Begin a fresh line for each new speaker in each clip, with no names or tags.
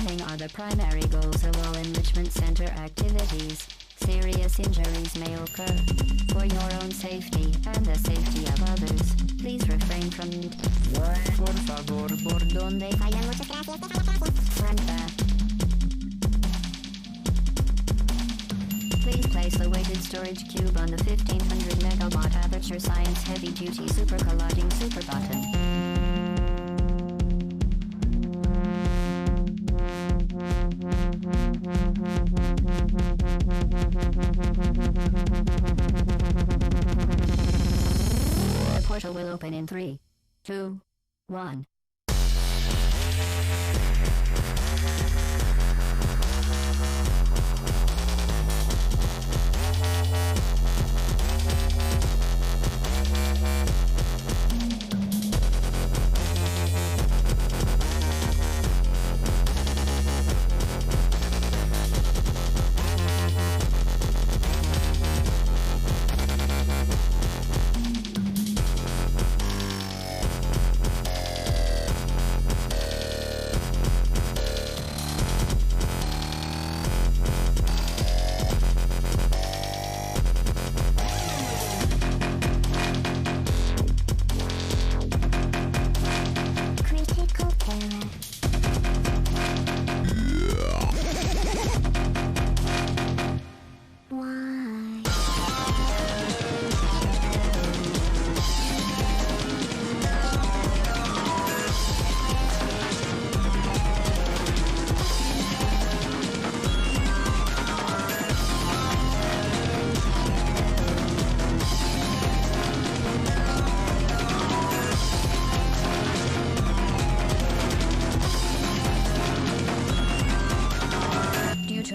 Planning are the primary goals of all enrichment center activities. Serious injuries may occur. For your own safety and the safety of others, please refrain from... Por favor, por donde vayan. Muchas gracias. Front back. Please place the weighted storage cube on the 1500 megawatt Aperture Science Heavy Duty Super Colliding Super Button. The portal will open in 3, 2, 1.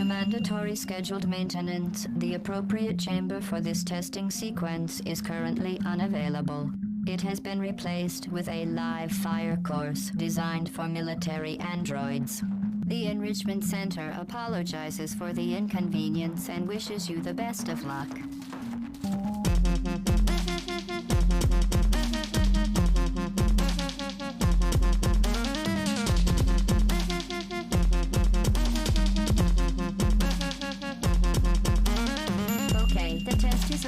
Mandatory scheduled maintenance, the appropriate chamber for this testing sequence is currently unavailable. It has been replaced with a live fire course designed for military androids. The Enrichment Center apologizes for the inconvenience and wishes you the best of luck.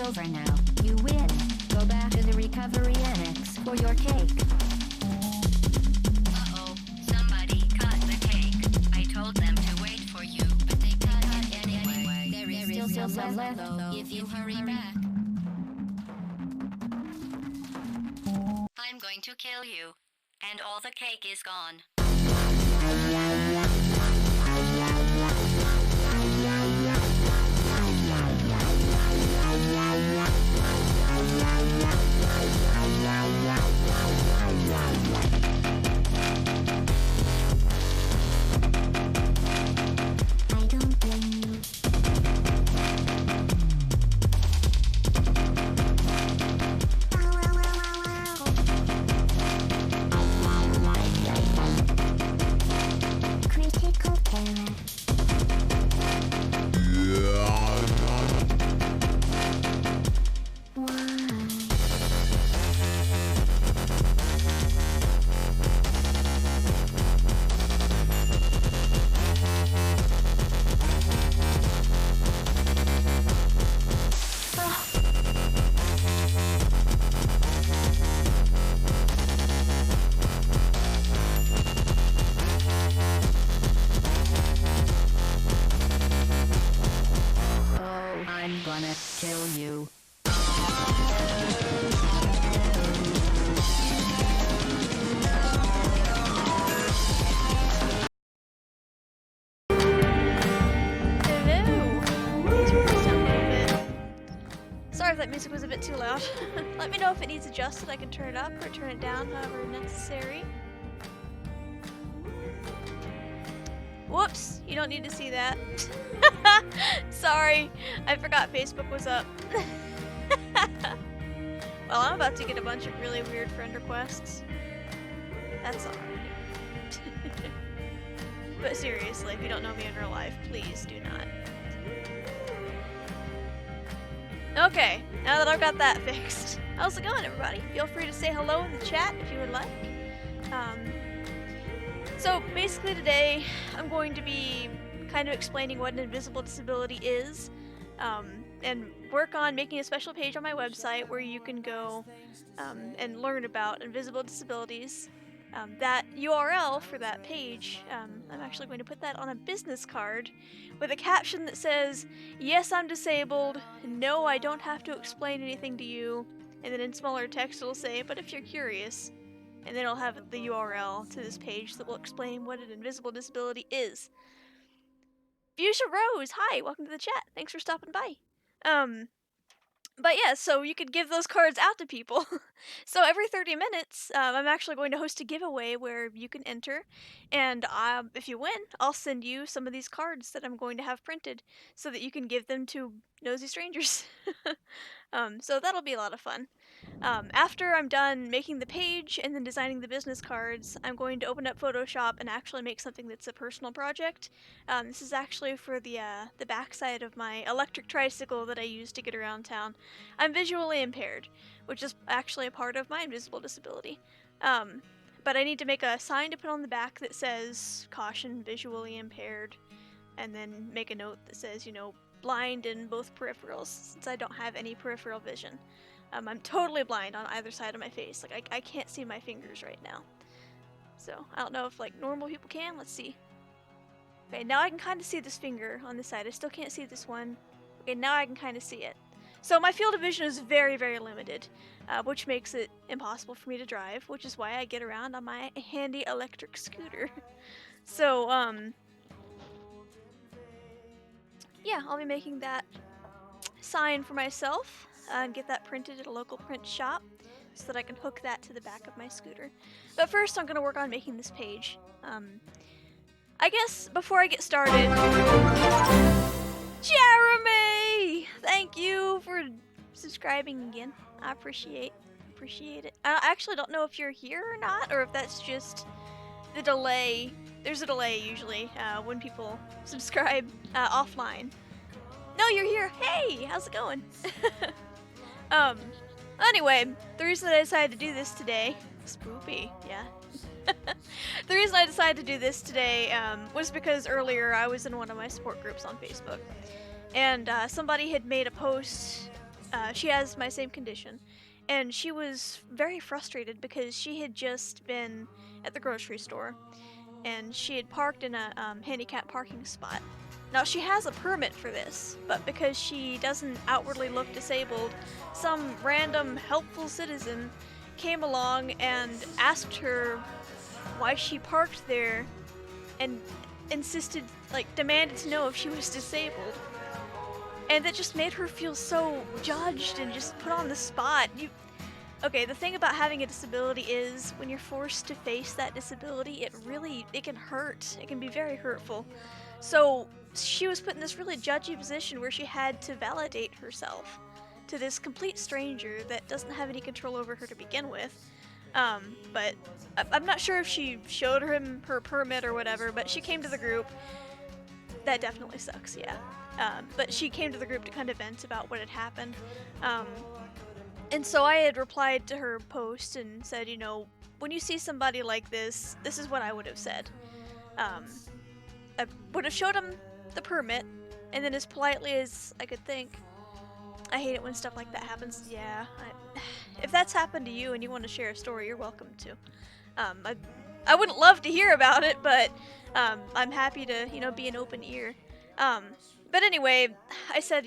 Over now. You win. Go back to the recovery annex for your cake. Uh-oh. Somebody cut the cake. I told them to wait for you, but they cut it anyway. There is still some left, though, if you hurry back. I'm going to kill you. And all the cake is gone. Kill you.
Sorry if that music was a bit too loud. Let me know if it needs adjusted. I can turn it up or turn it down, however necessary. Whoops, you don't need to see that. Sorry, I forgot Facebook was up. Well, I'm about to get a bunch of really weird friend requests. That's alright. But seriously, if you don't know me in real life, please do not. Okay, now that I've got that fixed. How's it going, everybody? Feel free to say hello in the chat if you would like. So basically today, I'm going to be kind of explaining what an invisible disability is, and work on making a special page on my website where you can go and learn about invisible disabilities. That URL for that page, I'm actually going to put that on a business card with a caption that says, "Yes, I'm disabled. No, I don't have to explain anything to you." And then in smaller text it'll say, "But if you're curious." And then it'll have the URL to this page that will explain what an invisible disability is. Fuchsia Rose, hi, welcome to the chat. Thanks for stopping by. But yeah, so you could give those cards out to people. So every 30 minutes, I'm actually going to host a giveaway where you can enter, and if you win, I'll send you some of these cards that I'm going to have printed so that you can give them to nosy strangers. So that'll be a lot of fun. After I'm done making the page and then designing the business cards, I'm going to open up Photoshop and actually make something that's a personal project. This is actually for the backside of my electric tricycle that I use to get around town. I'm visually impaired, which is actually a part of my invisible disability. But I need to make a sign to put on the back that says, "Caution, visually impaired," and then make a note that says, blind in both peripherals, since I don't have any peripheral vision. I'm totally blind on either side of my face. Like, I can't see my fingers right now. So, I don't know if, like, normal people can. Let's see. Okay, now I can kind of see this finger on this side. I still can't see this one. Okay, now I can kind of see it. So my field of vision is very, very limited, which makes it impossible for me to drive, which is why I get around on my handy electric scooter. So, yeah, I'll be making that sign for myself and get that printed at a local print shop so that I can hook that to the back of my scooter. But first, I'm going to work on making this page. I guess before I get started, Jeremy, thank you for subscribing again. I appreciate it. I actually don't know if you're here or not, or if that's just the delay. There's a delay usually when people subscribe offline. No, you're here. Hey, how's it going? Anyway, the reason that I decided to do this today, spoopy, yeah. The reason I decided to do this today was because earlier I was in one of my support groups on Facebook, and somebody had made a post. She has my same condition, and she was very frustrated because she had just been at the grocery store, and she had parked in a handicap parking spot. Now, she has a permit for this, but because she doesn't outwardly look disabled, some random helpful citizen came along and asked her why she parked there and insisted, demanded to know if she was disabled. And that just made her feel so judged and just put on the spot. Okay, the thing about having a disability is when you're forced to face that disability, it can hurt. It can be very hurtful. So she was put in this really judgy position where she had to validate herself to this complete stranger that doesn't have any control over her to begin with. But I'm not sure if she showed him her permit or whatever, but she came to the group. That definitely sucks, yeah. But she came to the group to kind of vent about what had happened. And so I had replied to her post and said, when you see somebody like this is what I would have said. I would have showed him the permit, and then as politely as I could think. I hate it when stuff like that happens. Yeah, if that's happened to you and you want to share a story, you're welcome to. I wouldn't love to hear about it, but I'm happy to, be an open ear. But anyway, I said,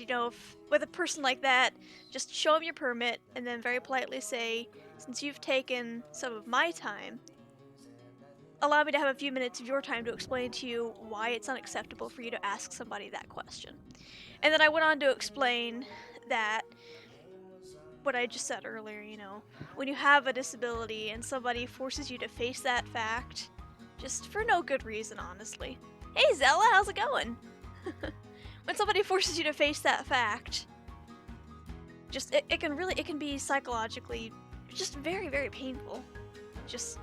with a person like that, just show them your permit and then very politely say, since you've taken some of my time, allow me to have a few minutes of your time to explain to you why it's unacceptable for you to ask somebody that question. And then I went on to explain that what I just said earlier, when you have a disability and somebody forces you to face that fact, just for no good reason, honestly. Hey Zella, how's it going? When somebody forces you to face that fact, just it can be psychologically just very, very painful. Just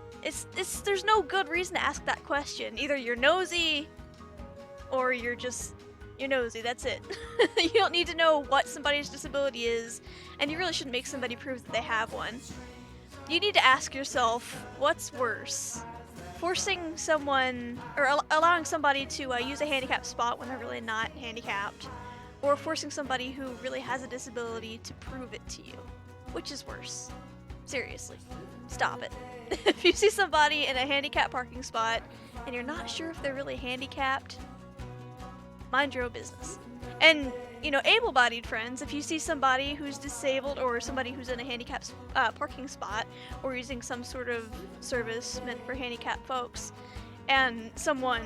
there's no good reason to ask that question. Either you're nosy or you're nosy, that's it. You don't need to know what somebody's disability is, and you really shouldn't make somebody prove that they have one. You need to ask yourself, what's worse? forcing someone or allowing somebody to use a handicap spot when they're really not handicapped, or forcing somebody who really has a disability to prove it to you. Which is worse? Seriously, stop it. If you see somebody in a handicap parking spot and you're not sure if they're really handicapped, mind your own business. And, you know, able-bodied friends, if you see somebody who's disabled or somebody who's in a handicapped parking spot or using some sort of service meant for handicapped folks, and someone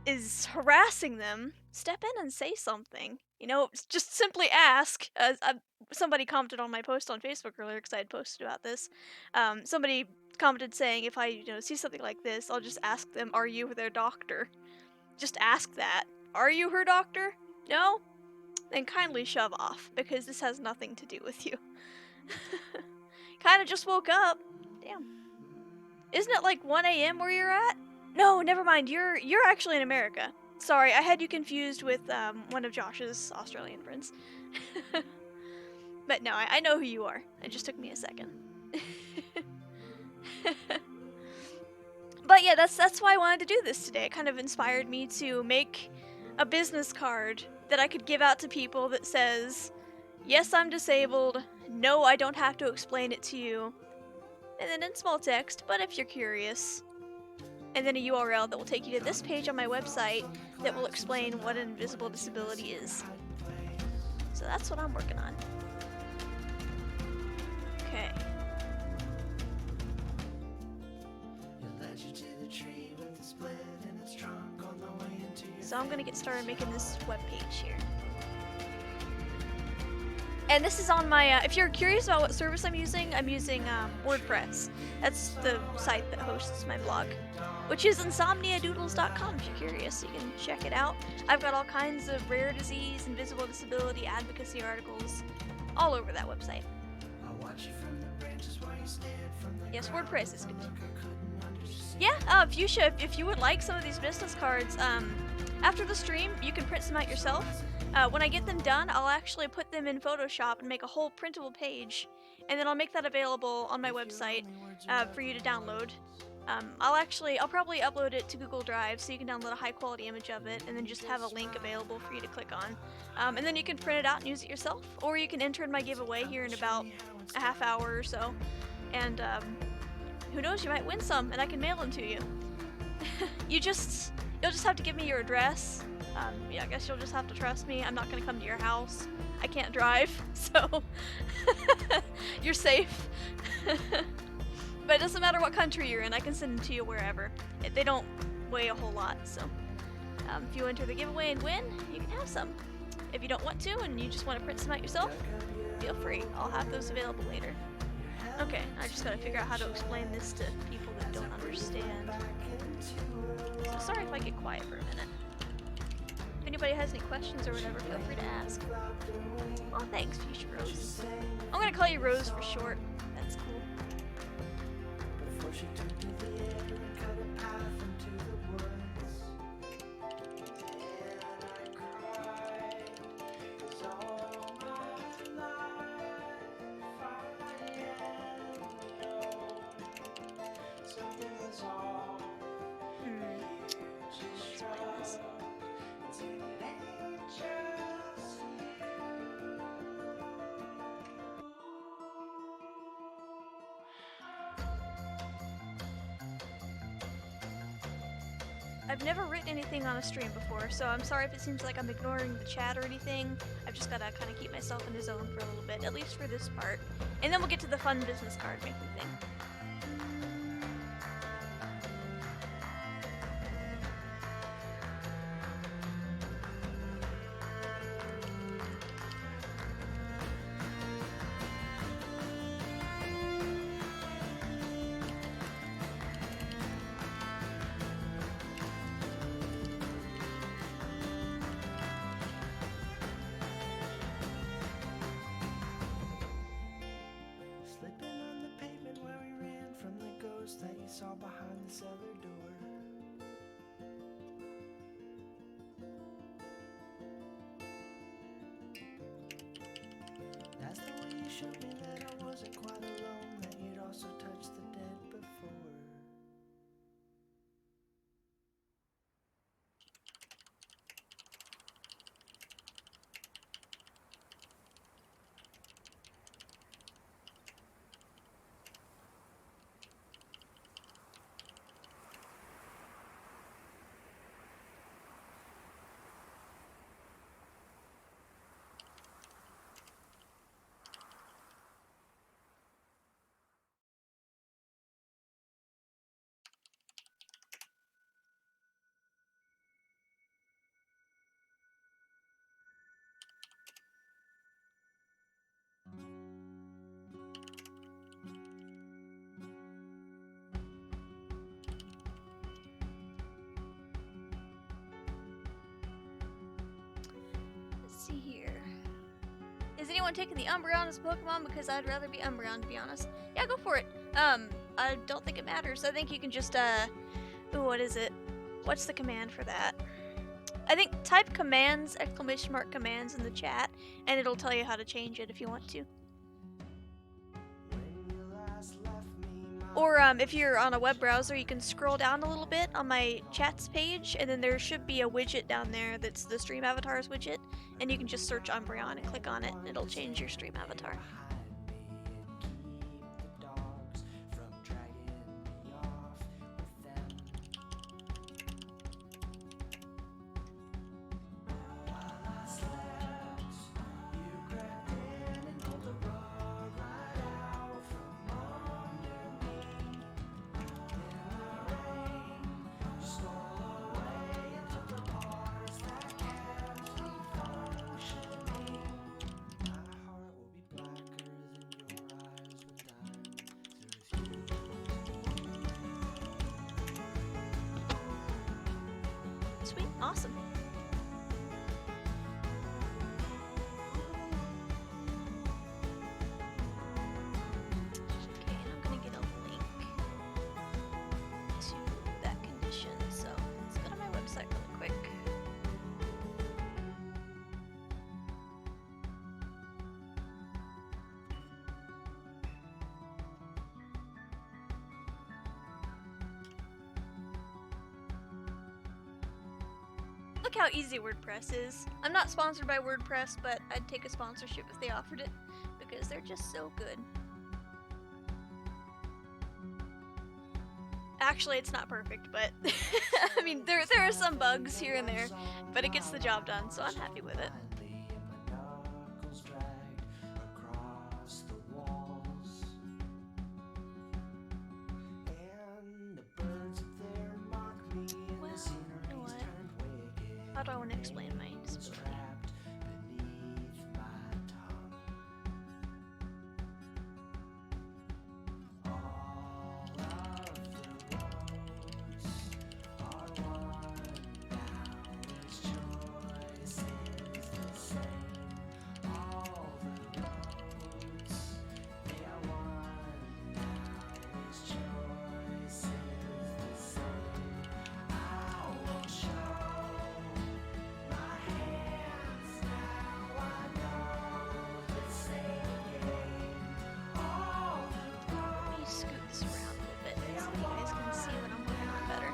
is harassing them, step in and say something. You know, just simply ask. Somebody commented on my post on Facebook earlier because I had posted about this. Somebody commented saying if I see something like this, I'll just ask them, "Are you their doctor?" Just ask that. Are you her doctor? No? Then kindly shove off, because this has nothing to do with you. Kinda just woke up. Damn. Isn't it like 1 a.m. where you're at? No, never mind. You're actually in America. Sorry, I had you confused with one of Josh's Australian friends. But no, I know who you are. It just took me a second. But yeah, that's why I wanted to do this today. It kind of inspired me to make a business card that I could give out to people that says, yes, I'm disabled. No, I don't have to explain it to you. And then in small text, but if you're curious. And then a URL that will take you to this page on my website that will explain what an invisible disability is. So that's what I'm working on. Okay. So I'm gonna get started making this webpage here. And this is on my, if you're curious about what service I'm using WordPress. That's the site that hosts my blog, which is insomniadoodles.com if you're curious. You can check it out. I've got all kinds of rare disease, invisible disability, advocacy articles all over that website. Yes, WordPress is good. Yeah, if you would like some of these business cards, after the stream, you can print some out yourself. When I get them done, I'll actually put them in Photoshop and make a whole printable page, and then I'll make that available on my website for you to download. I'll probably upload it to Google Drive so you can download a high quality image of it, and then just have a link available for you to click on. And then you can print it out and use it yourself, or you can enter in my giveaway here in about a half hour or so, and who knows, you might win some, and I can mail them to you. You'll just have to give me your address. Yeah, I guess you'll just have to trust me. I'm not gonna come to your house. I can't drive, so you're safe. But it doesn't matter what country you're in, I can send them to you wherever. They don't weigh a whole lot, so if you enter the giveaway and win, you can have some. If you don't want to and you just want to print some out yourself, feel free. I'll have those available later. Okay, I just gotta figure out how to explain this to people that don't understand. So sorry if I get quiet for a minute. If anybody has any questions or whatever, feel free to ask. Oh, thanks, Fuchsia Rose. I'm gonna call you Rose for short. That's cool. I've never written anything on a stream before, so I'm sorry if it seems like I'm ignoring the chat or anything. I've just gotta kind of keep myself in the zone for a little bit, at least for this part. And then we'll get to the fun business card making thing.
That you saw behind the cellar door. That's the way you showed me that I wasn't quite alone, that you'd also touched the dead before.
anyone taking the Umbreon as a Pokemon? Because I'd rather be Umbreon, to be honest. Yeah, go for it. I don't think it matters. I think you can just, ooh, what is it? What's the command for that? I think type commands, ! Commands in the chat, and it'll tell you how to change it if you want to. Or if you're on a web browser, you can scroll down a little bit on my chats page, and then there should be a widget down there that's the stream avatars widget, and you can just search Umbreon and click on it, and it'll change your stream avatar. Sweet, awesome. Okay, and I'm gonna get a link to that condition, so let's go to my website really quick. Look how easy WordPress is. I'm not sponsored by WordPress, but I'd take a sponsorship if they offered it, because they're just so good. Actually, it's not perfect, but I mean, there are some bugs here and there, but it gets the job done, so I'm happy with it. Well, you know what? How do I want to explain my disability? Let me scoot this around a little bit so you guys can see what I'm working on better.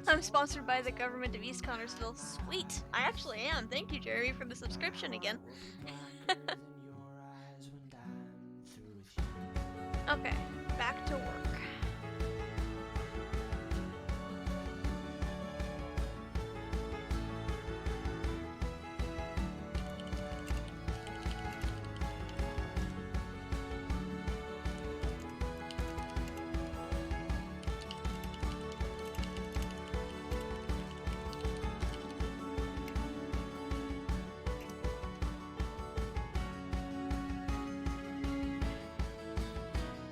I'm sponsored by the government of East Connersville. Sweet! I actually am. Thank you, Jeremy, for the subscription again. Okay, back to work.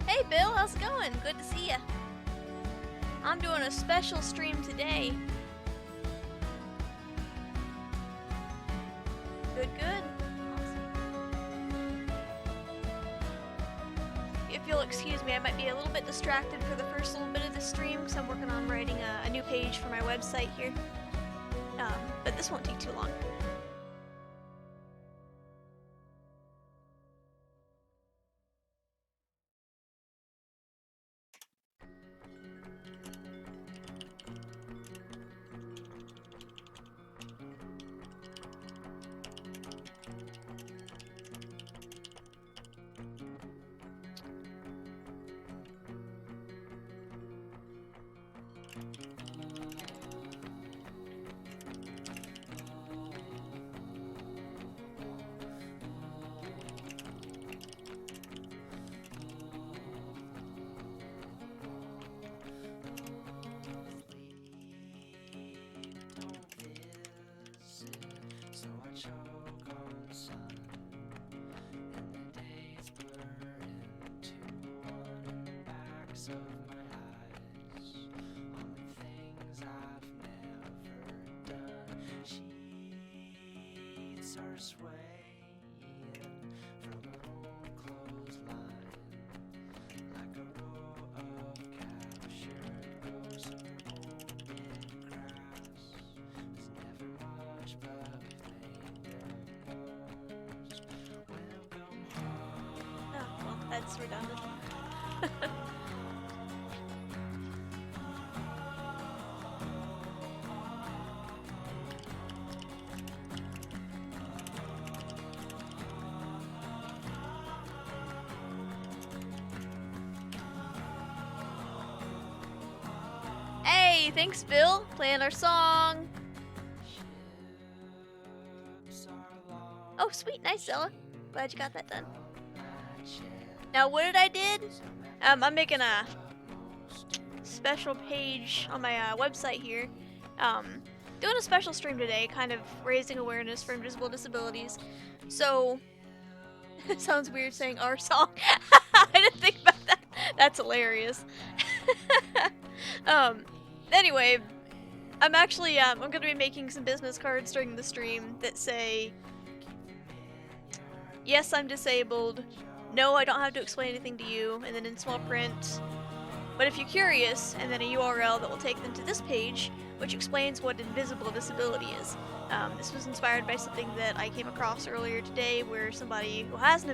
Hey Bill, how's it going? Good to see ya. I'm doing a special stream today. Good, good. Awesome. If you'll excuse me, I might be a little bit distracted for the first little bit of the stream because I'm working on writing a new page for my website here. But this won't take too long.
choke on sun, and the days blur into one in the backs of my eyes. On the things I've never done, sheets are swaying from an old clothesline, like a row of captured ghosts of their own in grass. There's never much, but we've made them most. Welcome home.
Oh, well, that's redundant. Hey, thanks, Bill. Playing our song.
Ships are long.
Oh, sweet. Nice, Zella. Glad you got that done. Now, what I did? I'm making a special page on my website here. Doing a special stream today, kind of raising awareness for invisible disabilities. So, it sounds weird saying our song. I didn't think about that. That's hilarious. Anyway, I'm actually, I'm gonna be making some business cards during the stream that say, yes, I'm disabled. No, I don't have to explain anything to you. And then in small print, but if you're curious, and then a URL that will take them to this page, which explains what invisible disability is. This was inspired by something that I came across earlier today, where somebody who has an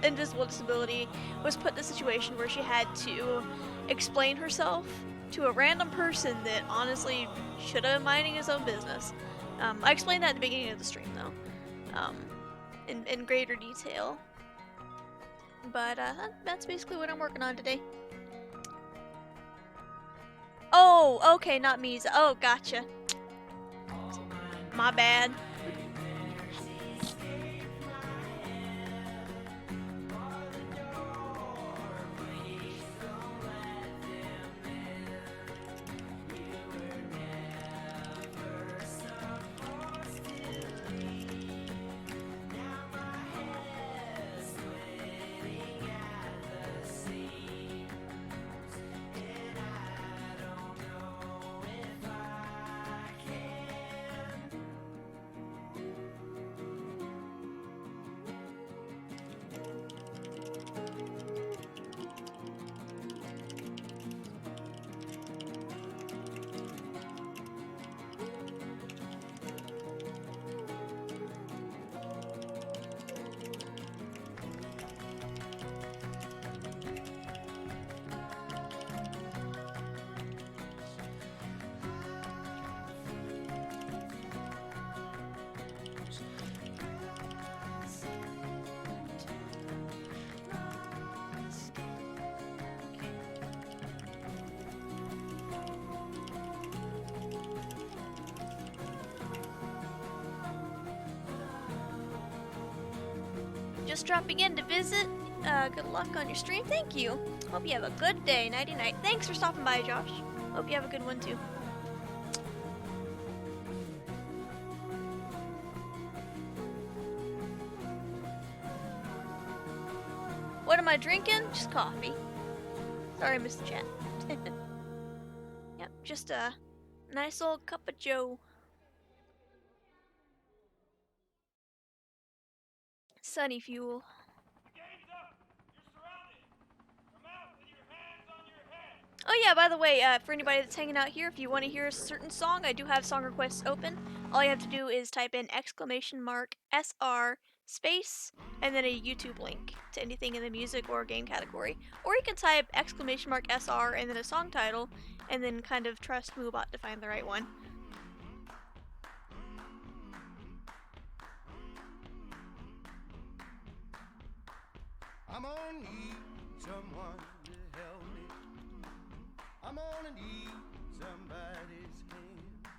invisible disability was put in a situation where she had to explain herself to a random person that honestly should have been minding his own business. I explained that at the beginning of the stream, though, in greater detail. But that's basically what I'm working on today. Oh, okay, not Misa. Oh, gotcha. My bad. Just dropping in to visit. Good luck on your stream. Thank you. Hope you have a good day. Nighty night. Thanks for stopping by, Josh. Hope you have a good one too. What am I drinking? Just coffee. Sorry, Mr. Chat. Yep, just a nice old cup of joe. Sunny fuel. Oh yeah, by the way, for anybody that's hanging out here, if you want to hear a certain song, I do have song requests open. All you have to do is type in !SR space and then a YouTube link to anything in the music or game category. Or you can type !SR and then a song title and then kind of trust Moobot to find the right one.
I'm gonna need someone to help me. I'm gonna need somebody's hand.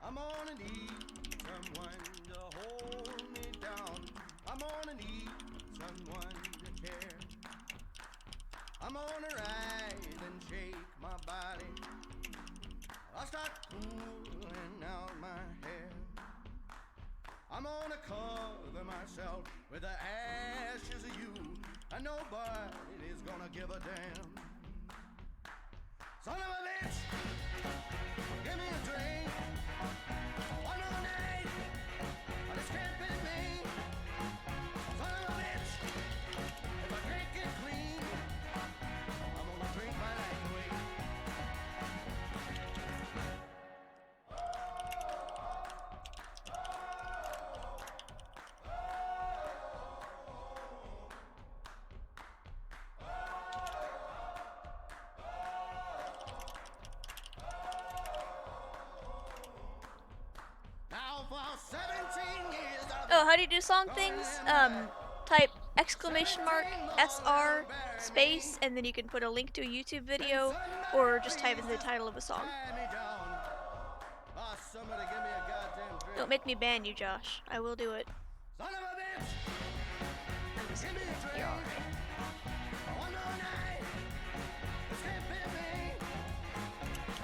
I'm gonna need someone to hold me down. I'm gonna need someone to care. I'm gonna ride and shake my body. I'll start pulling out my hair. I'm gonna cover myself with the ashes of you, and nobody's gonna give a damn. Son of a bitch, give me a drink. One more night, but it's can't be me. Son of a bitch, if I can't get clean, I'm gonna drink my life away. Now for 17 years I've
Oh, how do you do song things? Type exclamation mark SR space, and then you can put a link to a YouTube video, or just type in the title of a song.
had me down. Ah, somebody give me a goddamn drink.
Don't make me ban you, Josh. I will do it.
Son of a bitch,
I'm just
give me
kidding.
a drink.
You're alright.
One more night, this can't be me.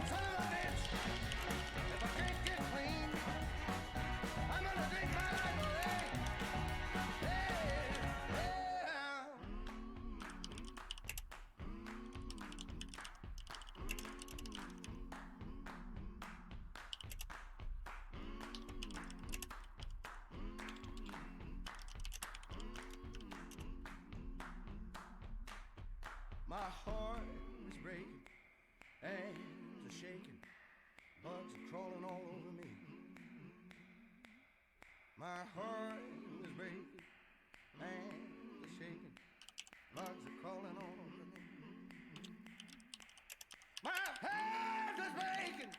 Son of a bitch, if I can't get clean, I'm gonna drink my life away. My heart is breaking, hands are shaking, bugs are crawling all over me. My heart is breaking, hands are shaking, bugs are crawling all over me. My heart is breaking,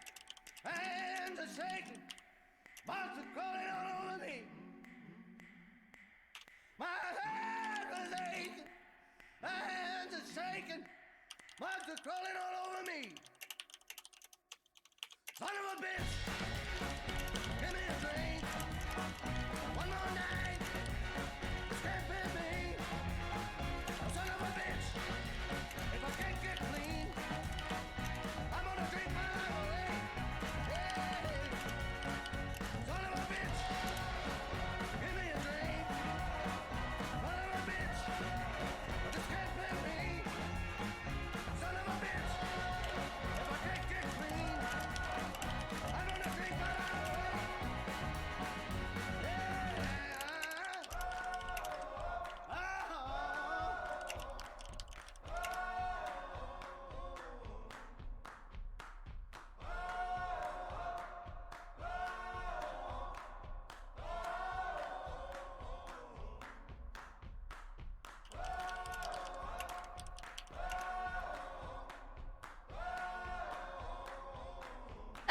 hands are shaking, bugs are crawling all over me. My head is aching, my hands are shaking, bugs are crawling all over me. Son of a bitch, give me a drink. One more night, this can't be me. Son of a bitch, if I can't get clean, I'm gonna drink my life away. Hey, son of a bitch, give me a drink. Son of a bitch, this can't be me. Son of a bitch, if I can't get clean, I'm gonna drink my life away.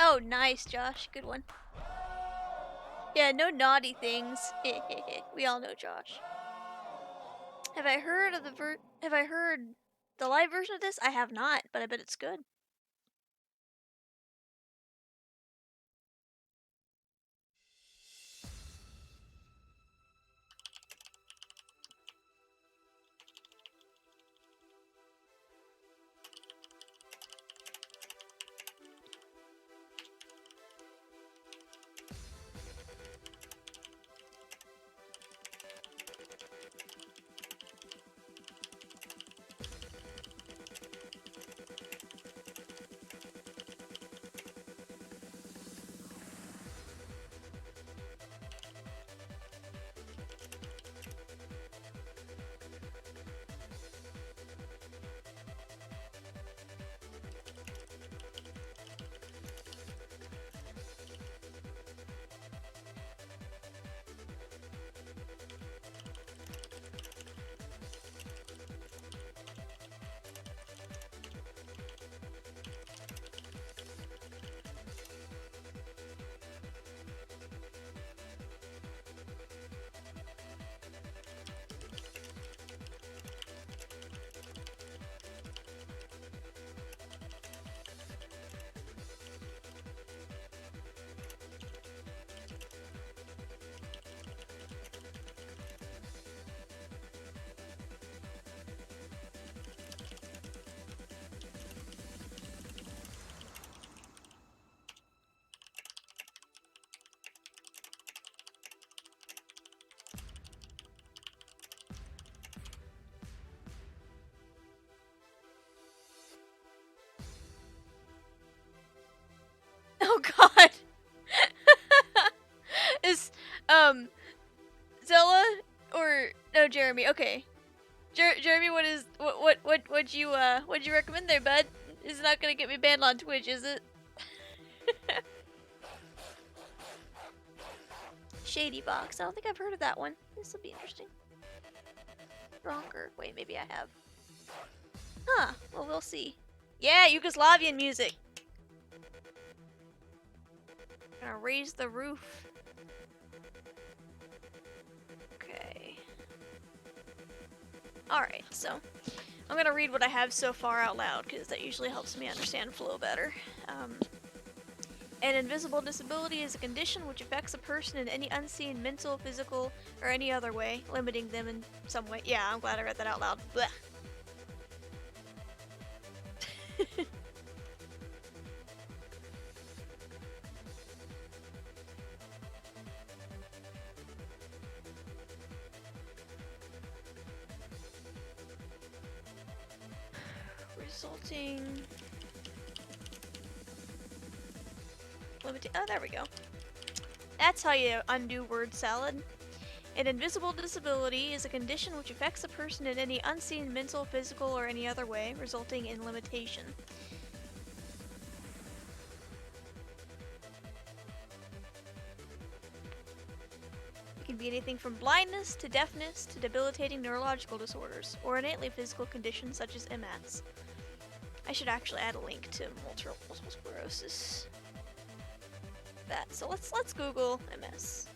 Oh, nice, Josh. Good one. Yeah, no naughty things. We all know Josh. Have I heard of Have I heard the live version of this? I have not, but I bet it's good. Jeremy. Okay, Jeremy, what'd you recommend there, bud? It's not gonna get me banned on Twitch, is it? Shady Box. I don't think I've heard of that one. This will be interesting. Stronger. Wait, maybe I have. Huh. Well, we'll see. Yeah, Yugoslavian music. Gonna raise the roof. Okay. Alright, so I'm gonna read what I have so far out loud because that usually helps me understand flow better. An invisible disability is a condition which affects a person in any unseen mental, physical, or any other way, limiting them in some way. Yeah, I'm glad I read that out loud. Blech. Resulting... Oh, there we go. That's how you undo word salad. An invisible disability is a condition which affects a person in any unseen mental, physical, or any other way, resulting in limitation. It can be anything from blindness to deafness to debilitating neurological disorders, or innately physical conditions such as MS. I should actually add a link to multiple sclerosis. That. So let's Google MS.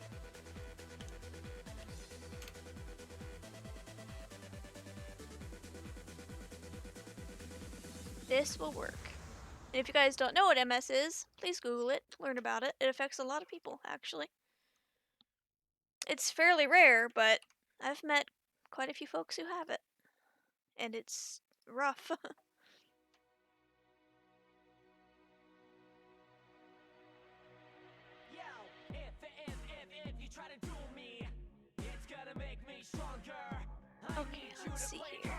This will work. And if you guys don't know what MS is, please Google it, learn about it. It affects a lot of people, actually. It's fairly rare, but I've met quite a few folks who have it. And it's rough. Okay, let's see here.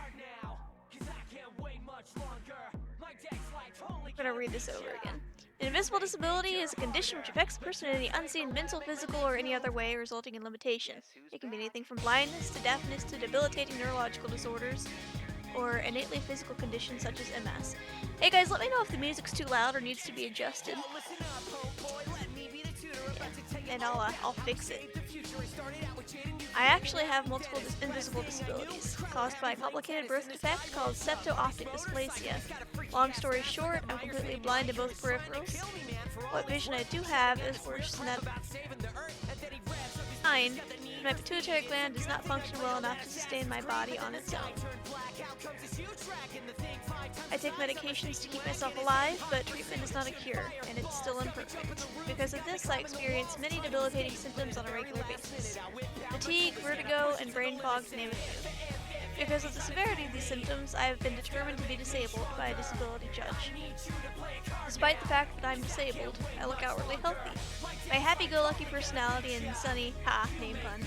I'm gonna read this over again. An invisible disability is a condition which affects a person in any unseen mental, physical, or any other way, resulting in limitation. It can be anything from blindness to deafness to debilitating neurological disorders, or innately physical conditions such as MS. Hey guys, let me know if the music's too loud or needs to be adjusted. Yeah. And I'll fix it. I actually have multiple invisible disabilities, caused by a complicated birth defect called septo-optic dysplasia. Long story short, I'm completely blind in both peripherals. What vision I do have is worse than that of mine. My pituitary gland does not function well enough to sustain my body on its own. I take medications to keep myself alive, but treatment is not a cure, and it's still imperfect. Because of this, I experience many debilitating symptoms on a regular basis. Fatigue, vertigo, and brain fog, to name a few. Because of the severity of these symptoms, I have been determined to be disabled by a disability judge. Despite the fact that I'm disabled, I look outwardly healthy. My happy-go-lucky personality and sunny, name pun,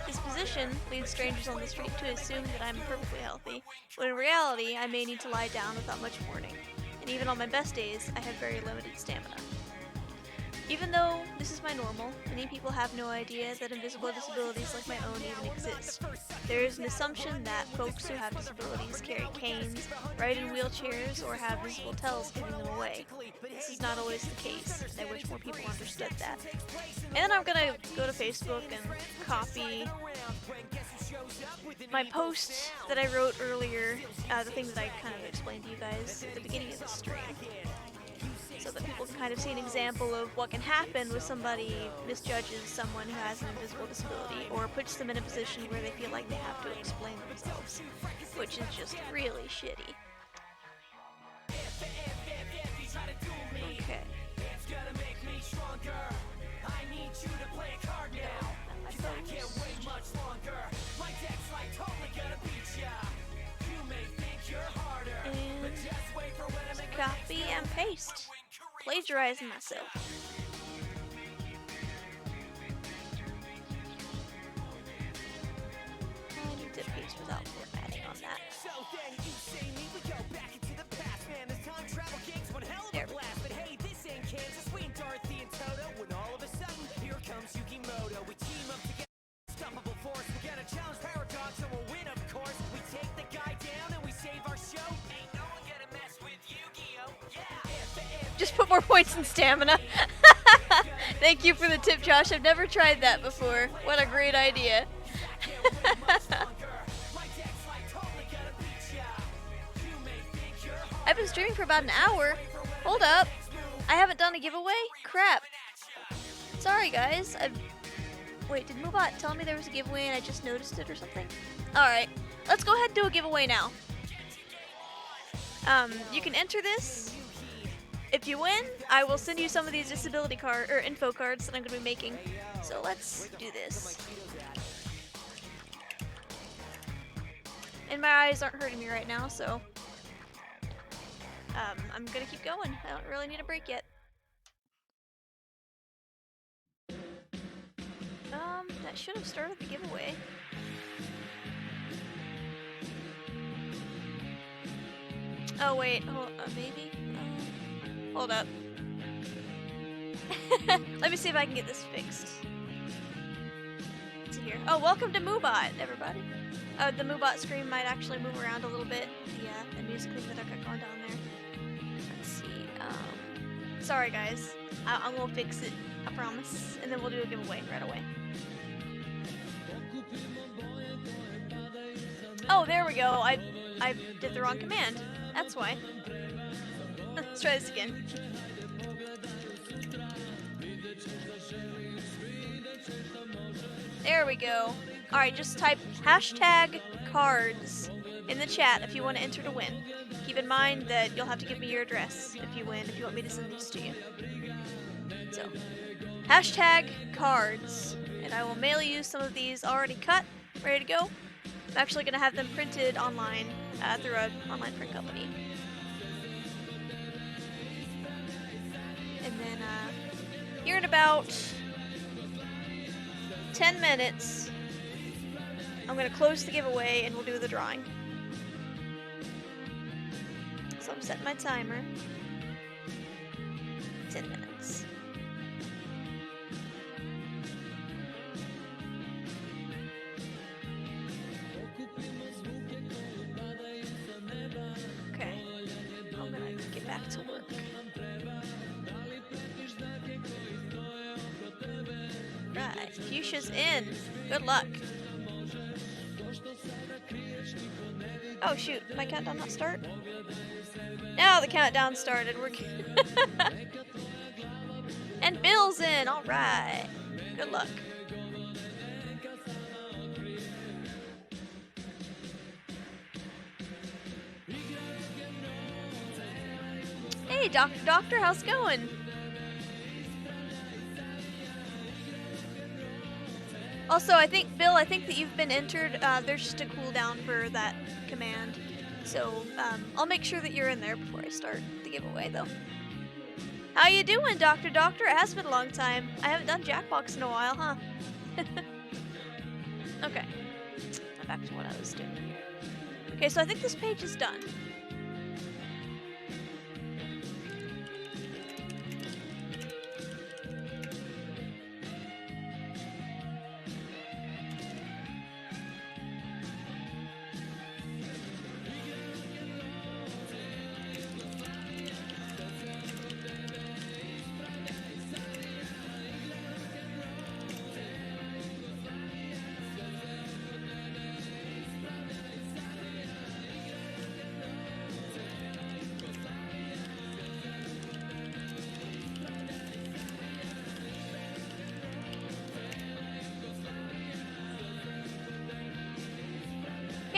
disposition leads strangers on the street to assume that I'm perfectly healthy, when in reality I may need to lie down without much warning. And even on my best days, I have very limited stamina. Even though this is my normal, many people have no idea that invisible disabilities like my own even exist. There is an assumption that folks who have disabilities carry canes, ride in wheelchairs, or have visible tells giving them away. This is not always the case. I wish more people understood that. And I'm gonna go to Facebook and copy my post that I wrote earlier, the thing that I kind of explained to you guys at the beginning of the stream, so that people can kind of see an example of what can happen when somebody misjudges someone who has an invisible disability or puts them in a position where they feel like they have to explain themselves, which is just really shitty. Okay. And copy and paste. Plagiarizing myself. I need to paste without formatting on that. There we go. Just put more points in stamina. Thank you for the tip, Josh. I've never tried that before. What a great idea. I've been streaming for about an hour. Hold up. I haven't done a giveaway? Crap. Sorry, guys. Wait, did Moobot tell me there was a giveaway and I just noticed it or something? Alright. Let's go ahead and do a giveaway now. You can enter this. If you win, I will send you some of these disability card or info cards that I'm going to be making. So let's do this. And my eyes aren't hurting me right now, so I'm going to keep going. I don't really need a break yet. That should have started the giveaway. Oh wait, maybe? Hold up. Let me see if I can get this fixed. Let's see here. Oh, welcome to Moobot, everybody. The Moobot screen might actually move around a little bit. The music thing that I've got going down there. Let's see. Sorry guys. I'm gonna fix it, I promise. And then we'll do a giveaway right away. Oh, there we go. I did the wrong command. That's why. Let's try this again. There we go. Alright, just type hashtag cards in the chat if you want to enter to win. Keep in mind that you'll have to give me your address if you win, if you want me to send these to you. So, hashtag cards. And I will mail you some of these already cut, ready to go. I'm actually going to have them printed online through an online print company. And then here in about 10 minutes, I'm going to close the giveaway and we'll do the drawing. So I'm setting my timer. 10 minutes. Okay, I'm gonna get back to work. Right, Fuchsia's in. Good luck. Oh shoot, my countdown not start? Now the countdown started. We're and Bill's in. All right. Good luck. Hey, Doctor, how's it going? Also, Bill, I think that you've been entered. There's just a cooldown for that command. So, I'll make sure that you're in there before I start the giveaway, though. How you doing, Doctor? It has been a long time. I haven't done Jackbox in a while, huh? Okay. Back to what I was doing here. Okay, so I think this page is done.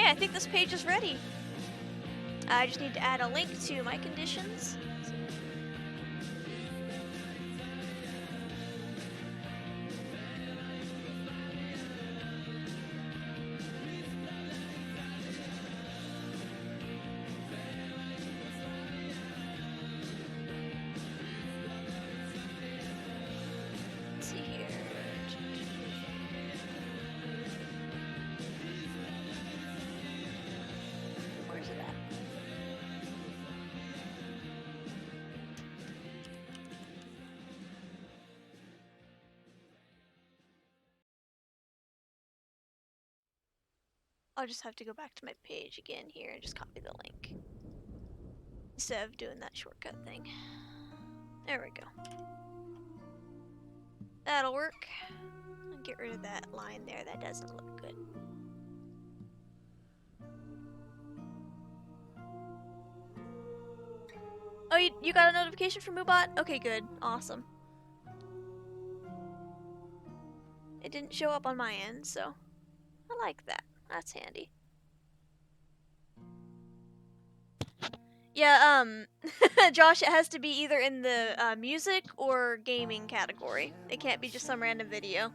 I think this page is ready. I just need to add a link to my conditions. Let's see here. Where's it at? I'll just have to go back to my page again here and just copy the link instead of doing that shortcut thing. There we go. That'll work. I'll get rid of that line there. That doesn't look good. Oh, you got a notification from Moobot? Okay, good. Awesome. It didn't show up on my end, so I like that. That's handy. Yeah, Josh, it has to be either in the music or gaming category. It can't be just some random video.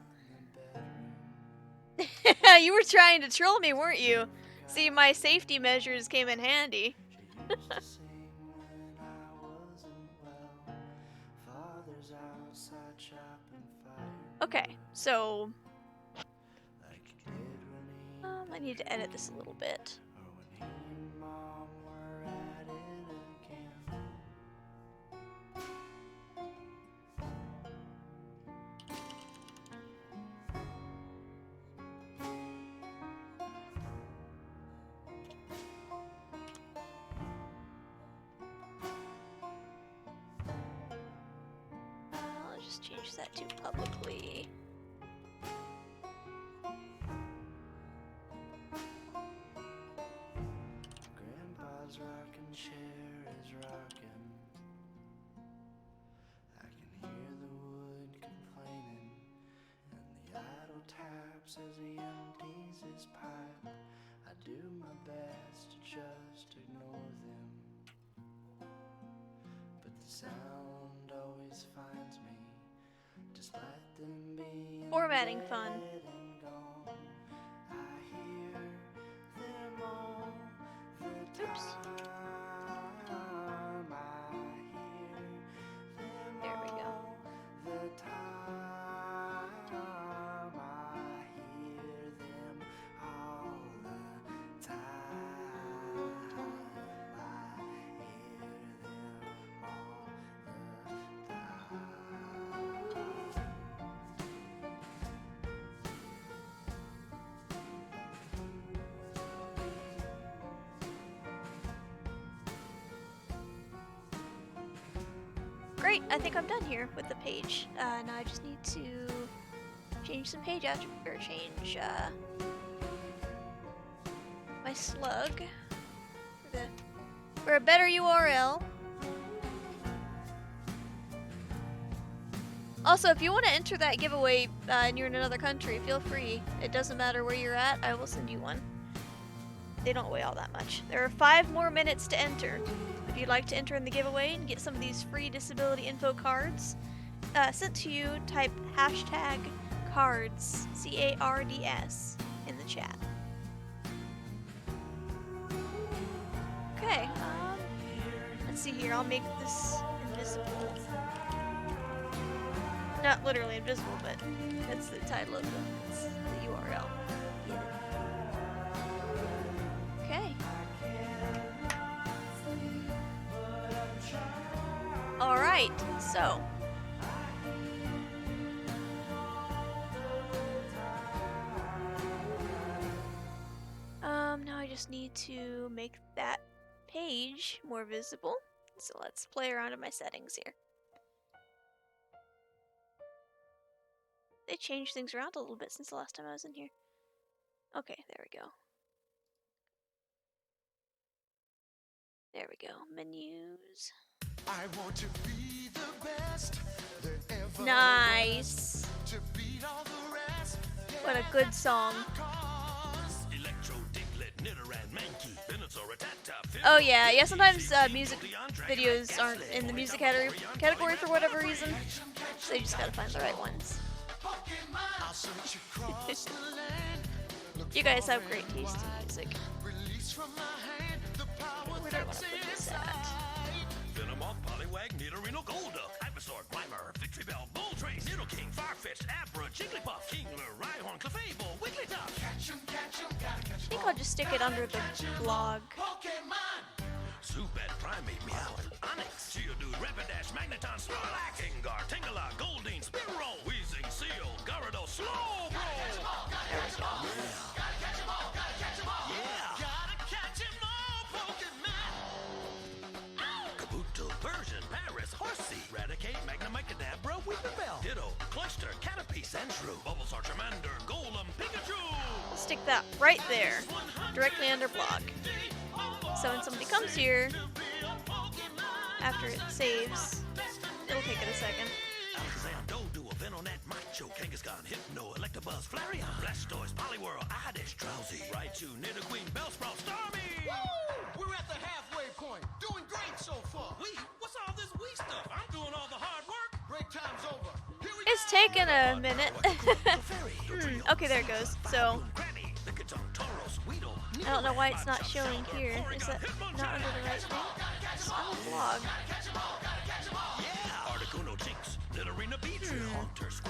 You were trying to troll me, weren't you? See, my safety measures came in handy. Okay, so I need to edit this a little bit. I'll just change that to publicly.
Grandpa's rocking chair is rocking. I can hear the wood complaining, and the idle taps as he empties his pipe. I do my best to just ignore them, but the sound always finds me, despite them being
Formatting fun.
dead and gone. I hear them all the
Oops.
time. I hear them
There we go.
all the time. I hear them all the time. I hear them all the time.
Great, I think I'm done here with the page. Now I just need to change some page out, or change my slug for a better URL. Also, if you want to enter that giveaway and you're in another country, feel free. It doesn't matter where you're at, I will send you one. They don't weigh all that much. There are 5 more minutes to enter. If you'd like to enter in the giveaway and get some of these free disability info cards sent to you, type hashtag cards, C-A-R-D-S, in the chat. Okay, let's see here. I'll make this invisible. Not literally invisible, but that's the title of the URL. Okay. Alright, so. Now I just need to make that page more visible. So let's play around in my settings here. They changed things around a little bit since the last time I was in here. Okay, there we go. There we go. Menus.
I want to be the best there ever
Nice.
was, to beat all the rest.
What a good song. Oh yeah, sometimes music videos aren't in the music category for whatever reason. So you just gotta find the right ones. You guys have great taste in music. Where do I want to put this at?
Venomoth, Poliwag, Nidorino, Golduck, Ivysaur, Grimer, Victory Bell, Bulltrace, Nidoking, Farfetch, Abra, Jigglypuff, Kingler, Rhyhorn, Clefable, Wigglytuff.
I think I'll just stick it under the blog.
Zubat, Primate, Meowth, Onix, Geodude, Rapidash, Magneton, Snorlax, Gengar, Tangela, Goldeen, Spearow, Weezing, Seal, Gyarados, Slowbro.
There we go.
Kabuto, Persian, Paris, Horsey, Raticate,
stick that right there, directly under blog. So when somebody comes here, after it saves, it'll take it a second.
Alexander, do a vent on that macho, Kangaskhan, Hypno, Electabuzz, Flareon, Blastoise, Poliwhirl, Oddish, Drowsy, Raichu, Nidoqueen, Bellsprout, Starmie!
Woo! We're at the halfway point. Doing great so far.
What's all this we stuff? I'm doing all the hard work.
Break time's over. Here we
It's taken a minute. Okay, there it goes. So, I don't know why it's not showing here. Is that not under the right thing? It's on the blog.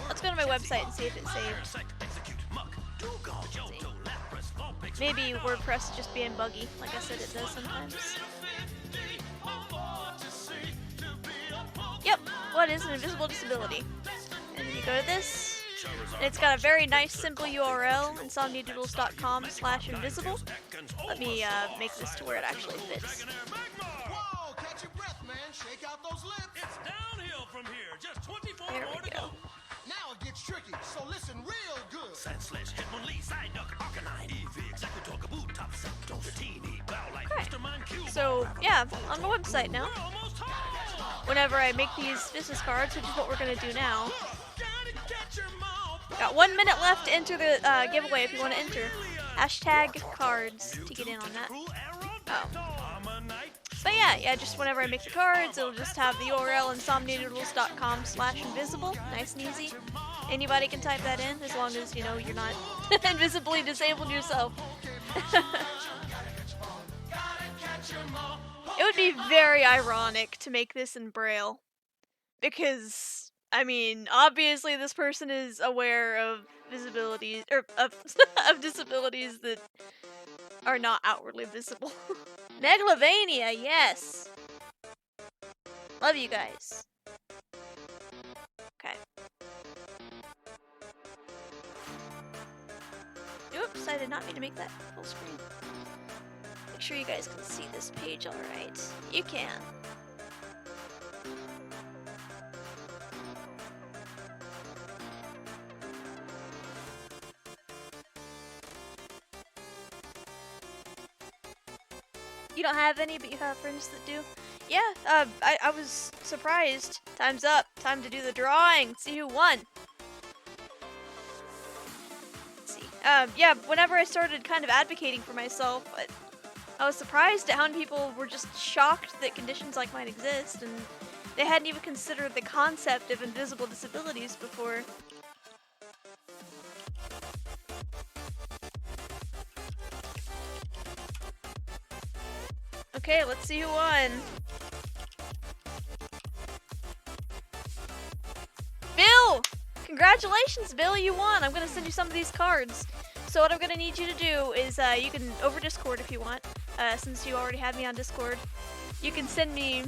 Let's go to my website and see if it's saved. Maybe WordPress is just being buggy. Like I said, it does sometimes. Yep, what is an invisible disability? And then you go to this, and it's got a very nice simple URL, insomniadoodles.com/invisible. Let me make this to where it actually fits.
Whoa, catch your breath, man. Shake out those lips.
It's downhill from here. Just 24
There
more
we
to
go.
go.
Now it gets tricky, so listen real good.
Sandslash, Hitmonlee, Psyduck, Arcanine, Eevee, Executor, Kabutops, Zapdos, Dratini, Bowlite,
Okay.
Mr. Mime, Cube.
So, yeah, on the website now.
We're almost home.
Whenever I make these business cards, which is what we're going to do now.
Gotta catch 'em all.
Got 1 minute left to enter the giveaway if you want to enter. Hashtag cards to get in on that. Oh. But yeah, just whenever I make the cards, it'll just have the URL insomniadoodles.com/invisible. Nice and easy. Anybody can type that in as long as, you know, you're not invisibly disabled yourself. It would be very ironic to make this in Braille. Because, I mean, obviously this person is aware of disabilities, or of disabilities that are not outwardly visible. Megalovania, yes! Love you guys. Okay. Oops, I did not mean to make that full screen. Make sure you guys can see this page alright. You can. You don't have any, but you have friends that do? Yeah, I was surprised. Time's up. Time to do the drawing. See who won. Let's see. Yeah, whenever I started kind of advocating for myself, I was surprised at how many people were just shocked that conditions like mine exist, and they hadn't even considered the concept of invisible disabilities before. Okay, let's see who won. Bill! Congratulations, Bill, you won! I'm gonna send you some of these cards. So what I'm gonna need you to do is, you can, over Discord if you want, since you already have me on Discord, you can send me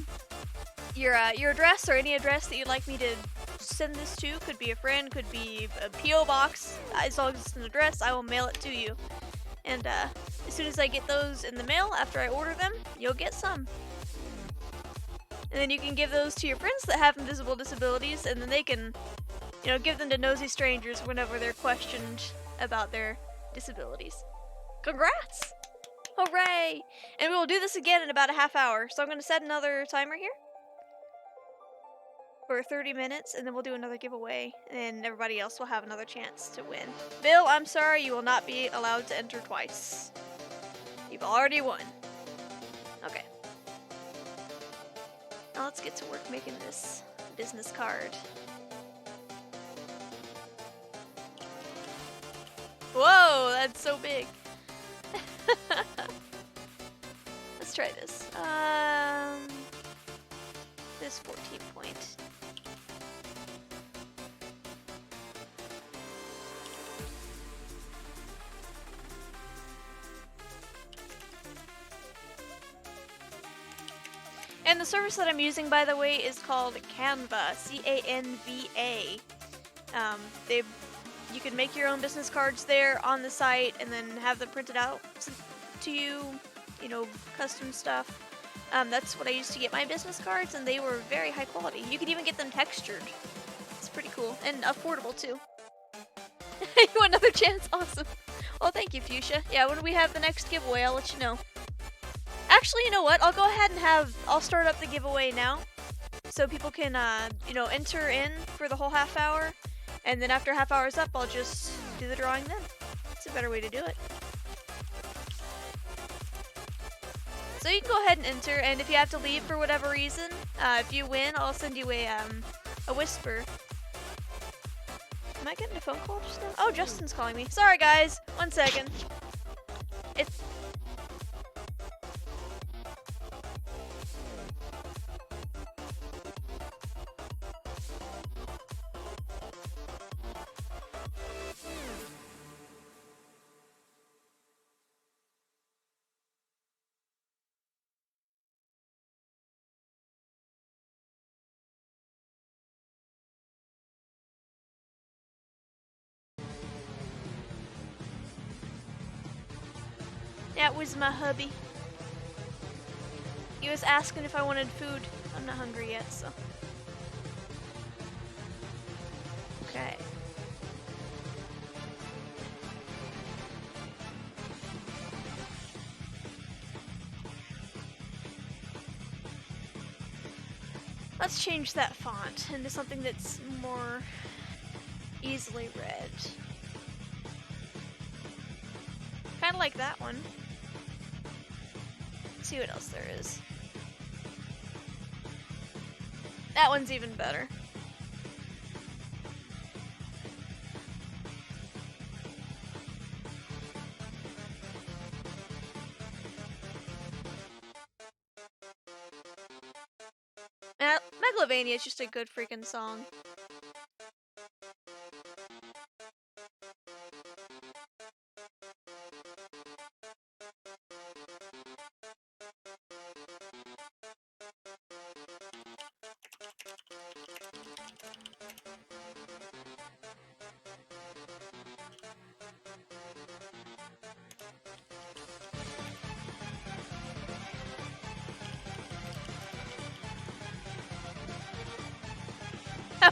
your address or any address that you'd like me to send this to. Could be a friend, could be a P.O. box. As long as it's an address, I will mail it to you. And as soon as I get those in the mail, after I order them, you'll get some. And then you can give those to your friends that have invisible disabilities, and then they can, you know, give them to nosy strangers whenever they're questioned about their disabilities. Congrats! Hooray! And we will do this again in about a half hour. So I'm going to set another timer here for 30 minutes, and then we'll do another giveaway, and everybody else will have another chance to win. Bill, I'm sorry, you will not be allowed to enter twice. You've already won. Okay. Now let's get to work making this business card. Whoa, that's so big. Let's try this. This 14 point. And the service that I'm using, by the way, is called Canva, C-A-N-V-A. You can make your own business cards there on the site and then have them printed out to you, you know, custom stuff. That's what I used to get my business cards, and they were very high quality. You can even get them textured. It's pretty cool, and affordable too. You want another chance? Awesome. Well, thank you, Fuchsia. Yeah, when we have the next giveaway, I'll let you know. Actually, you know what? I'll go ahead and I'll start up the giveaway now. So people can, enter in for the whole half hour. And then after half hour's up, I'll just do the drawing then. It's a better way to do it. So you can go ahead and enter, and if you have to leave for whatever reason, if you win, I'll send you a whisper. Am I getting a phone call just now? Oh, Justin's calling me. Sorry, guys. 1 second. It's... That was my hubby. He was asking if I wanted food. I'm not hungry yet, so. Okay. Let's change that font into something that's more easily read. Kind of like that one. Let's see what else there is. That one's even better. Megalovania is just a good freaking song.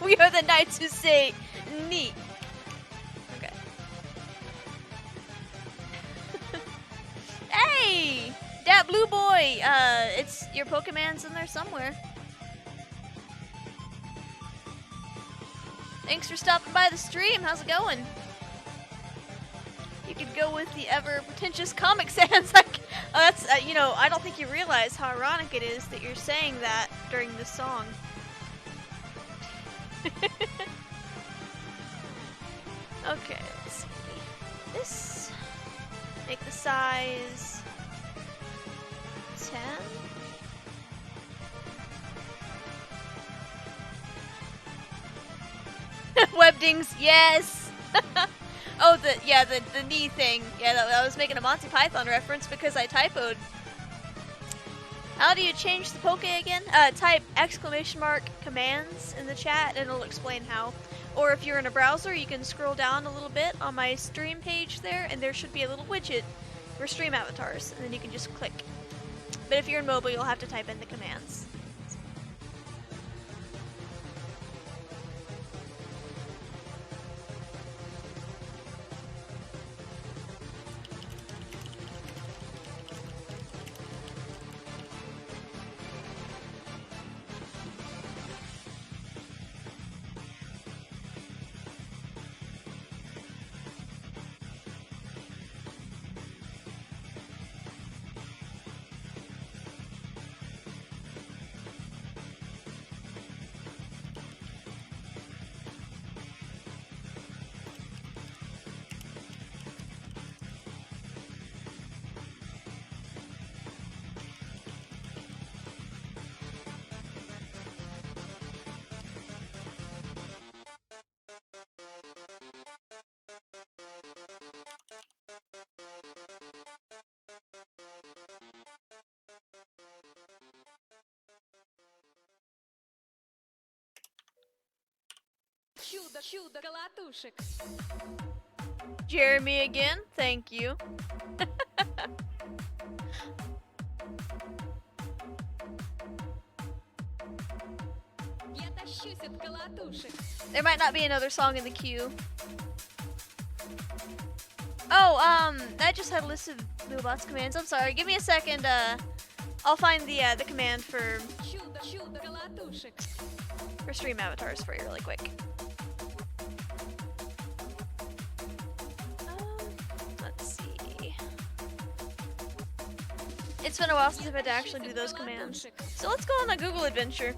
We are the knights who say neat. Okay. Hey! That blue boy! It's your Pokemon's in there somewhere. Thanks for stopping by the stream. How's it going? You could go with the ever pretentious Comic Sans. Like, that's, I don't think you realize how ironic it is that you're saying that during this song. Okay, let's see. This, make the size 10. Webdings, yes. Oh, the knee thing. Yeah, I was making a Monty Python reference because I typoed. How do you change the Poke again? Type !commands in the chat and it'll explain how. Or if you're in a browser, you can scroll down a little bit on my stream page there and there should be a little widget for stream avatars and then you can just click. But if you're in mobile, you'll have to type in the commands.
Чудо колотушек.
Jeremy again, thank you.
Я тащусь от колотушек.
There might not be another song in the queue. Oh, Oh, that just had a list of Moobot's commands. I'm sorry. Give me a second. I'll find the command for
Чудо колотушек.
stream avatars for you really quick. Let's see. It's been a while since I've had to actually do those commands. So let's go on a Google adventure.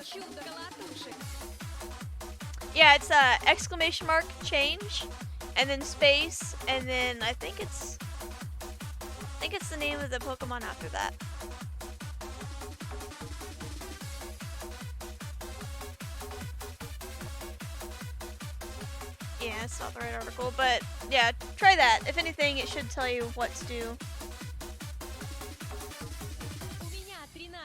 Чудо колотушек.
Yeah, it's exclamation mark change, and then space, and then I think it's the name of the Pokemon after that. Yeah, it's not the right article, but yeah, try that. If anything, it should tell you what to do.
У меня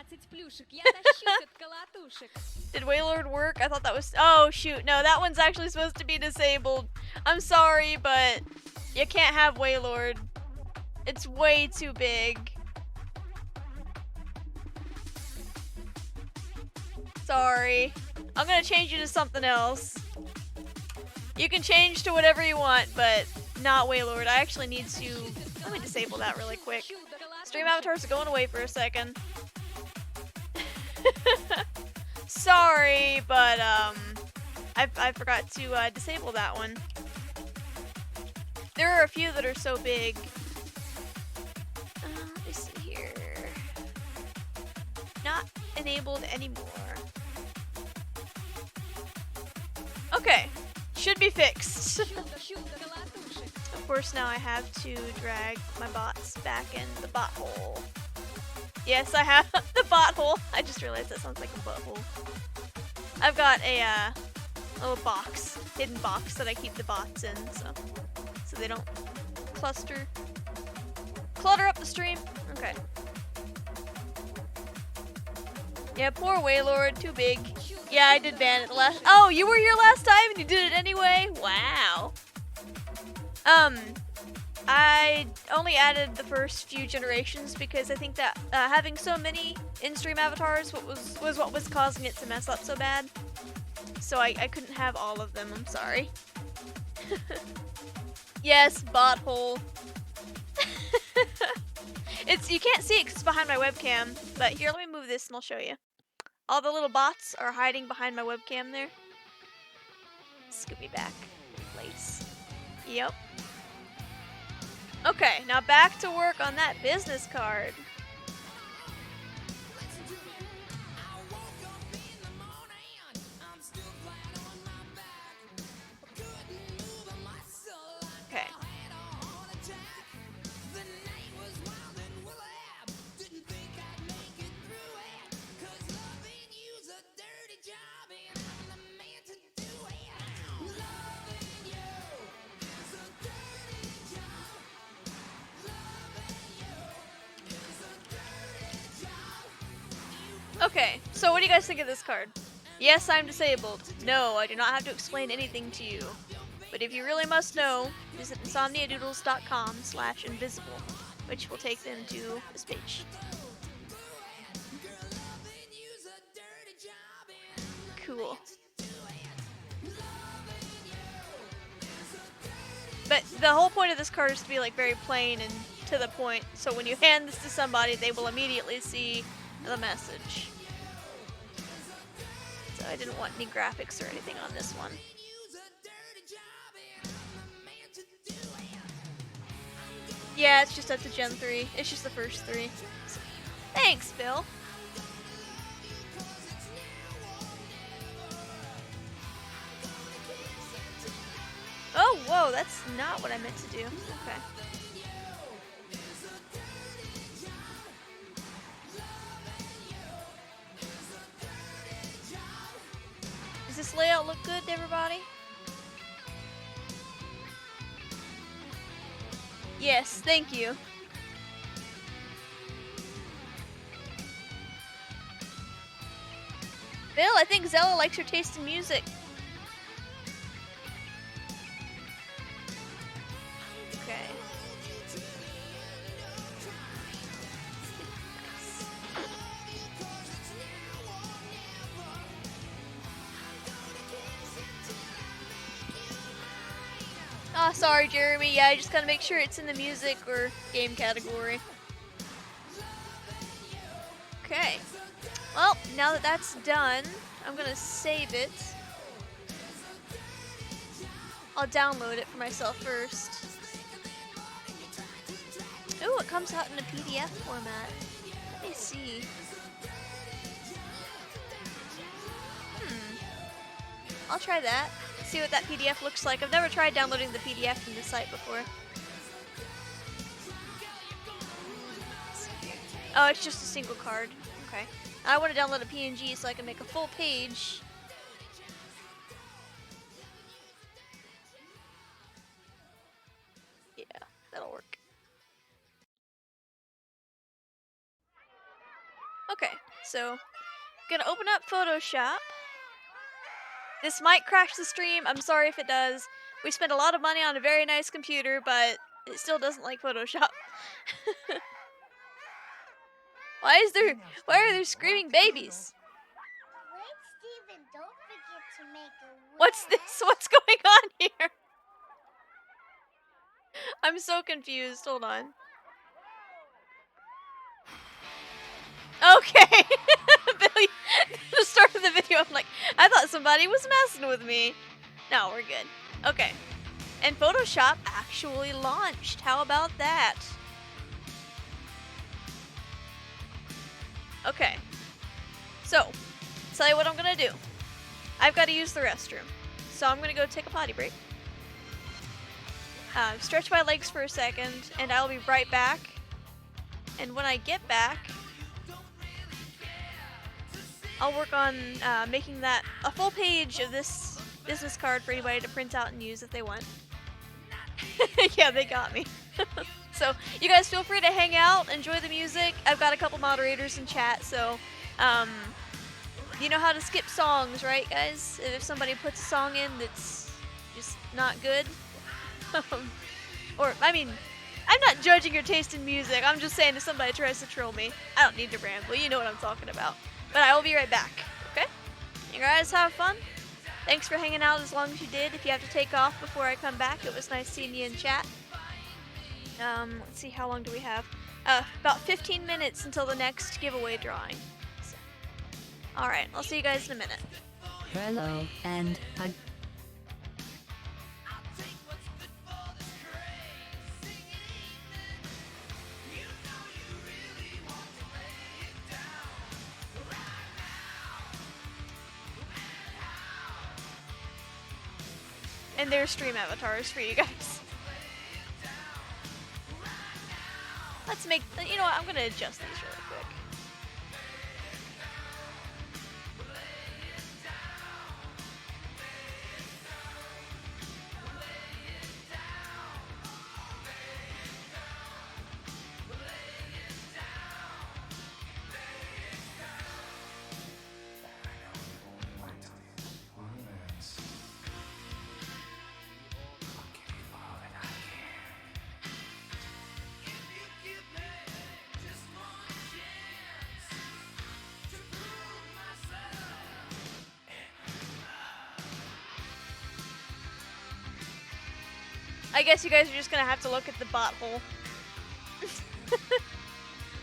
13 плюшек. Я тащусь от колотушек.
Did Waylord work? I thought that was... Oh, shoot. No, that one's actually supposed to be disabled. I'm sorry, but you can't have Waylord. It's way too big. Sorry. I'm gonna change you to something else. You can change to whatever you want, but not Waylord. I actually need to... Let me disable that really quick. Stream avatars are going away for a second. Sorry, but I forgot to disable that one. There are a few that are so big. Let me see here. Not enabled anymore. Okay, should be fixed. Of course, now I have to drag my bots back in the bot hole. Yes, I have the bot hole. I just realized that sounds like a butthole. I've got a little box, hidden box that I keep the bots in, so they don't clutter up the stream. Okay. Yeah, poor Waylord, too big. Yeah, I did ban it the last. Oh, you were here last time and you did it anyway. Wow. I only added the first few generations because I think that having so many in-stream avatars was what was causing it to mess up so bad. So I couldn't have all of them, I'm sorry. Yes, bot hole. You can't see it because it's behind my webcam, but here, let me move this and I'll show you. All the little bots are hiding behind my webcam there. Scoot me back in place. Yep. Okay, now back to work on that business card. Okay. Okay, so what do you guys think of this card? Yes, I'm disabled. No, I do not have to explain anything to you. But if you really must know, visit insomniadoodles.com/invisible, which will take them to this page. Cool. But the whole point of this card is to be like very plain and to the point, so when you hand this to somebody, they will immediately see the message. So I didn't want any graphics or anything on this one. Yeah, it's just up to Gen 3. It's just the first 3. Thanks, Bill. Oh, whoa, that's not what I meant to do. Okay. Does this layout look good to everybody? Yes, thank you. Bill, I think Zella likes your taste in music. Okay. sorry, Jeremy. Yeah, I just gotta make sure it's in the music or game category. Okay. Well, now that that's done, I'm gonna save it. I'll download it for myself first. Ooh, it comes out in a PDF format. Let me see. I'll try that. See what that PDF looks like. I've never tried downloading the PDF from the site before. Oh, it's just a single card. Okay. I want to download a PNG so I can make a full page. Yeah, that'll work. Okay, so gonna open up Photoshop. This might crash the stream. I'm sorry if it does. We spent a lot of money on a very nice computer, but it still doesn't like Photoshop. Why are there screaming babies?
Wait, Steven, don't forget to make a wish.
What's this? What's going on here? I'm so confused. Hold on. Okay. Billy, the start of the video, I'm like, I thought somebody was messing with me. No, we're good. Okay. And Photoshop actually launched. How about that? Okay. So, tell you what I'm gonna do. I've got to use the restroom. So I'm gonna go take a potty break. Stretch my legs for a second, and I'll be right back. And when I get back, I'll work on making that a full page of this business card for anybody to print out and use if they want. Yeah, they got me. So you guys feel free to hang out, enjoy the music. I've got a couple moderators in chat, so you know how to skip songs, right, guys? If somebody puts a song in that's just not good. Or, I mean, I'm not judging your taste in music. I'm just saying if somebody tries to troll me, I don't need to ramble. You know what I'm talking about. But I will be right back, okay? You guys have fun? Thanks for hanging out as long as you did. If you have to take off before I come back, it was nice seeing you in chat. Let's see, how long do we have? About 15 minutes until the next giveaway drawing. So, alright, I'll see you guys in a minute.
Hello, and
And there's stream avatars for you guys. Let's make, you know what, I'm gonna adjust these really quick. I guess you guys are just gonna have to look at the bot hole.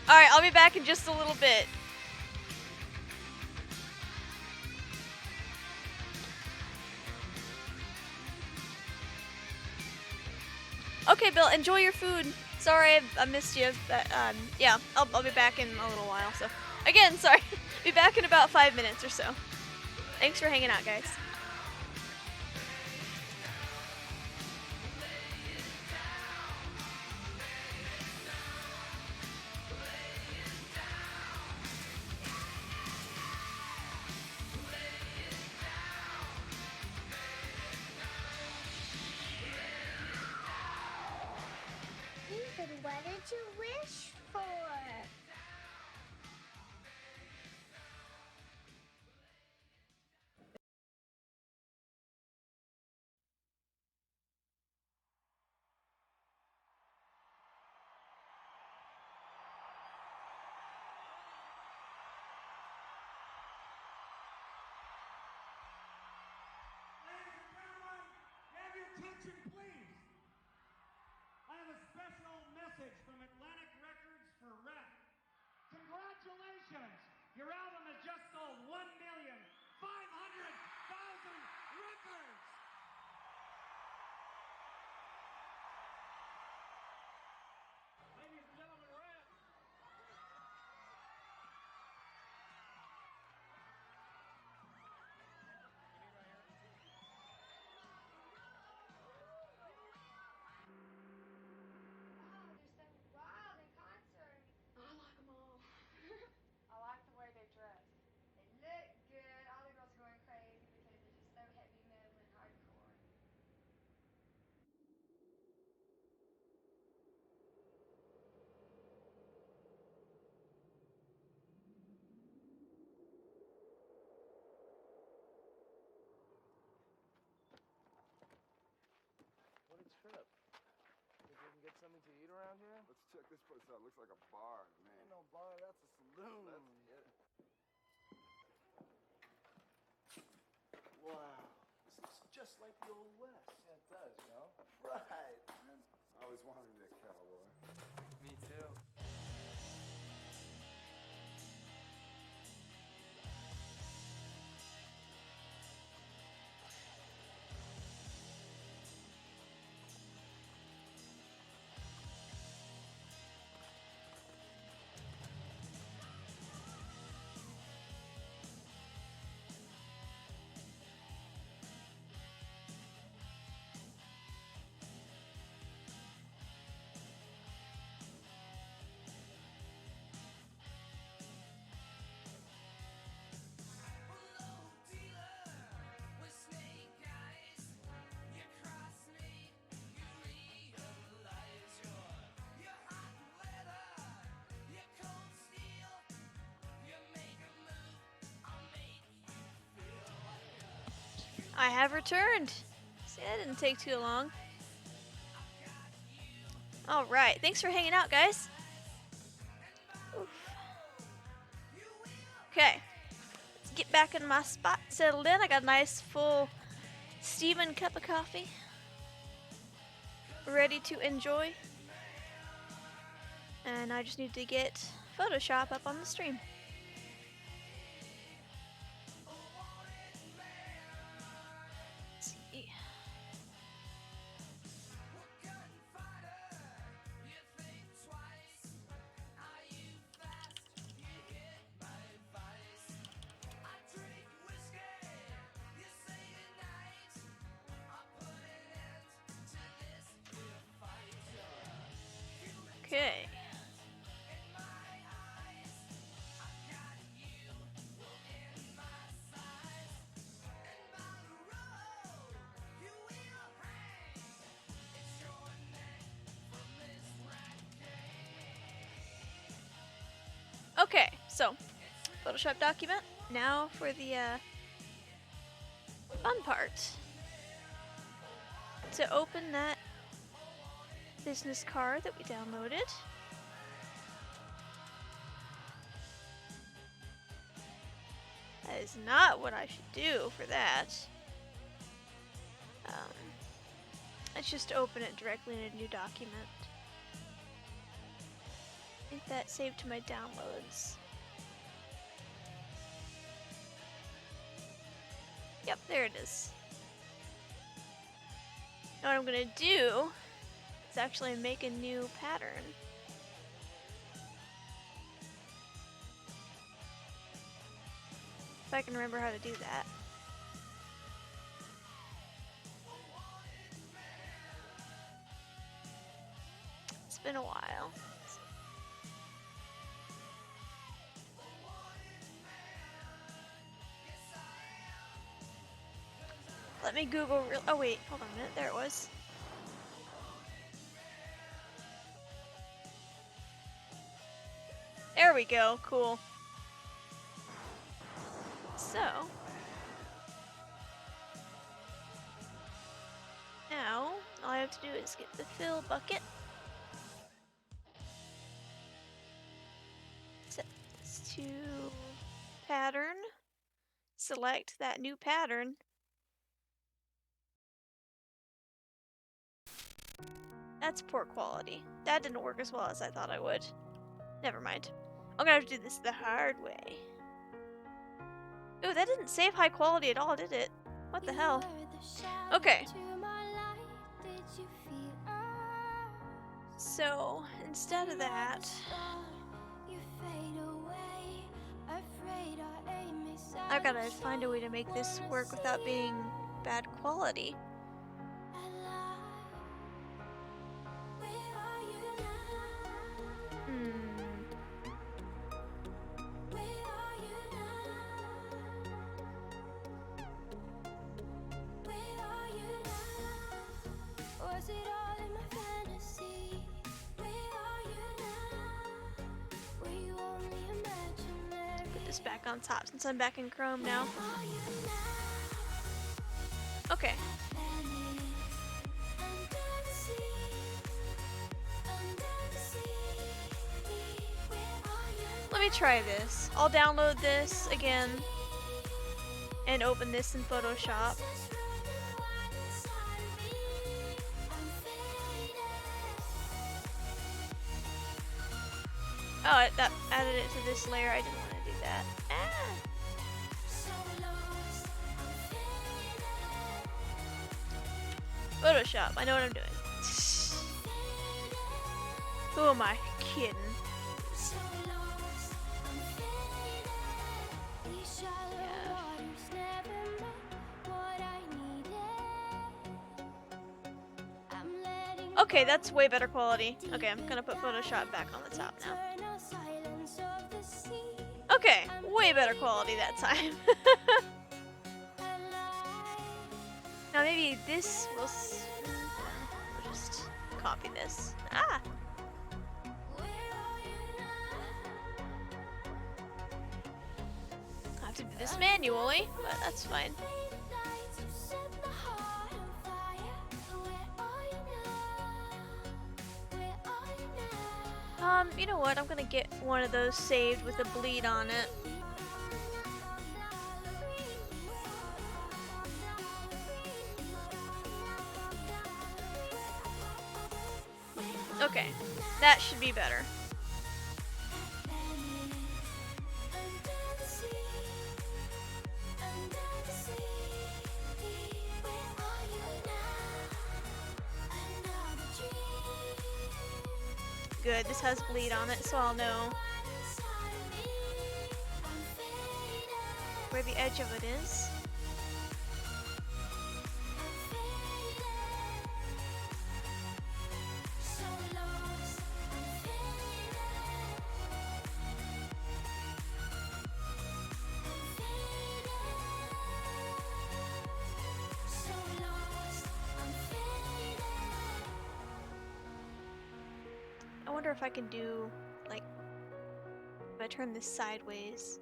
Alright, I'll be back in just a little bit. Okay, Bill, enjoy your food. Sorry I missed you, but yeah, I'll be back in a little while. So, again, sorry. Be back in about 5 minutes or so. Thanks for hanging out, guys.
Steven, what did you wish for?
Ladies and gentlemen, have your attention, please.
Congratulations! Your album has just sold 1,500,000 records! Ladies and gentlemen, we're at
Wow, they're so wild in concert.
I like them all. I like the way they dress.
They look good. All the girls are going crazy because they're just so heavy metal and hardcore.
What a trip. Think we can get something to eat around here?
Let's check this place out. Looks like a bar, man.
Ain't no bar, that's a saloon.
Let's hit it.
Wow. This looks just like the old West. Yeah, it does, you know?
Right. I always wanted to be a cowboy.
Me too.
I have returned. See, that didn't take too long. Alright, thanks for hanging out, guys. Oof. Okay, let's get back in my spot, settled in. I got a nice full steaming cup of coffee. Ready to enjoy. And I just need to get Photoshop up on the stream. Let's see. Okay. Okay, so Photoshop document. Now for the fun part. To open that business card that we downloaded. That is not what I should do for that. Let's just open it directly in a new document. I think that saved to my downloads. Yep, there it is. Now what I'm gonna do is actually make a new pattern. If I can remember how to do that. It's been a while. Let me Google oh wait, hold on a minute, there it was. There we go, cool. So, now all I have to do is get the fill bucket. Set this to pattern. Select that new pattern. That's poor quality. That didn't work as well as I thought I would. Never mind. I'm gonna have to do this the hard way. Ooh, that didn't save high quality at all, did it? What the hell? Okay. So, instead of that, I gotta find a way to make this work without being bad quality. Put this back on top since I'm back in Chrome now. Okay. Let me try this. I'll download this again and open this in Photoshop. Oh, that added it to this layer. I didn't want to do that. Ah. Photoshop, I know what I'm doing. Who am I kidding? Okay, that's way better quality. Okay, I'm gonna put Photoshop back on the top now. Okay, way better quality that time. Now maybe this will... we'll just copy this. Ah! I have to do this manually, but that's fine. You know what? I'm gonna get one of those saved with a bleed on it. Okay, that should be better. Good, this has bleed on it, so I'll know where the edge of it is. I wonder if I can do, like, if I turn this sideways.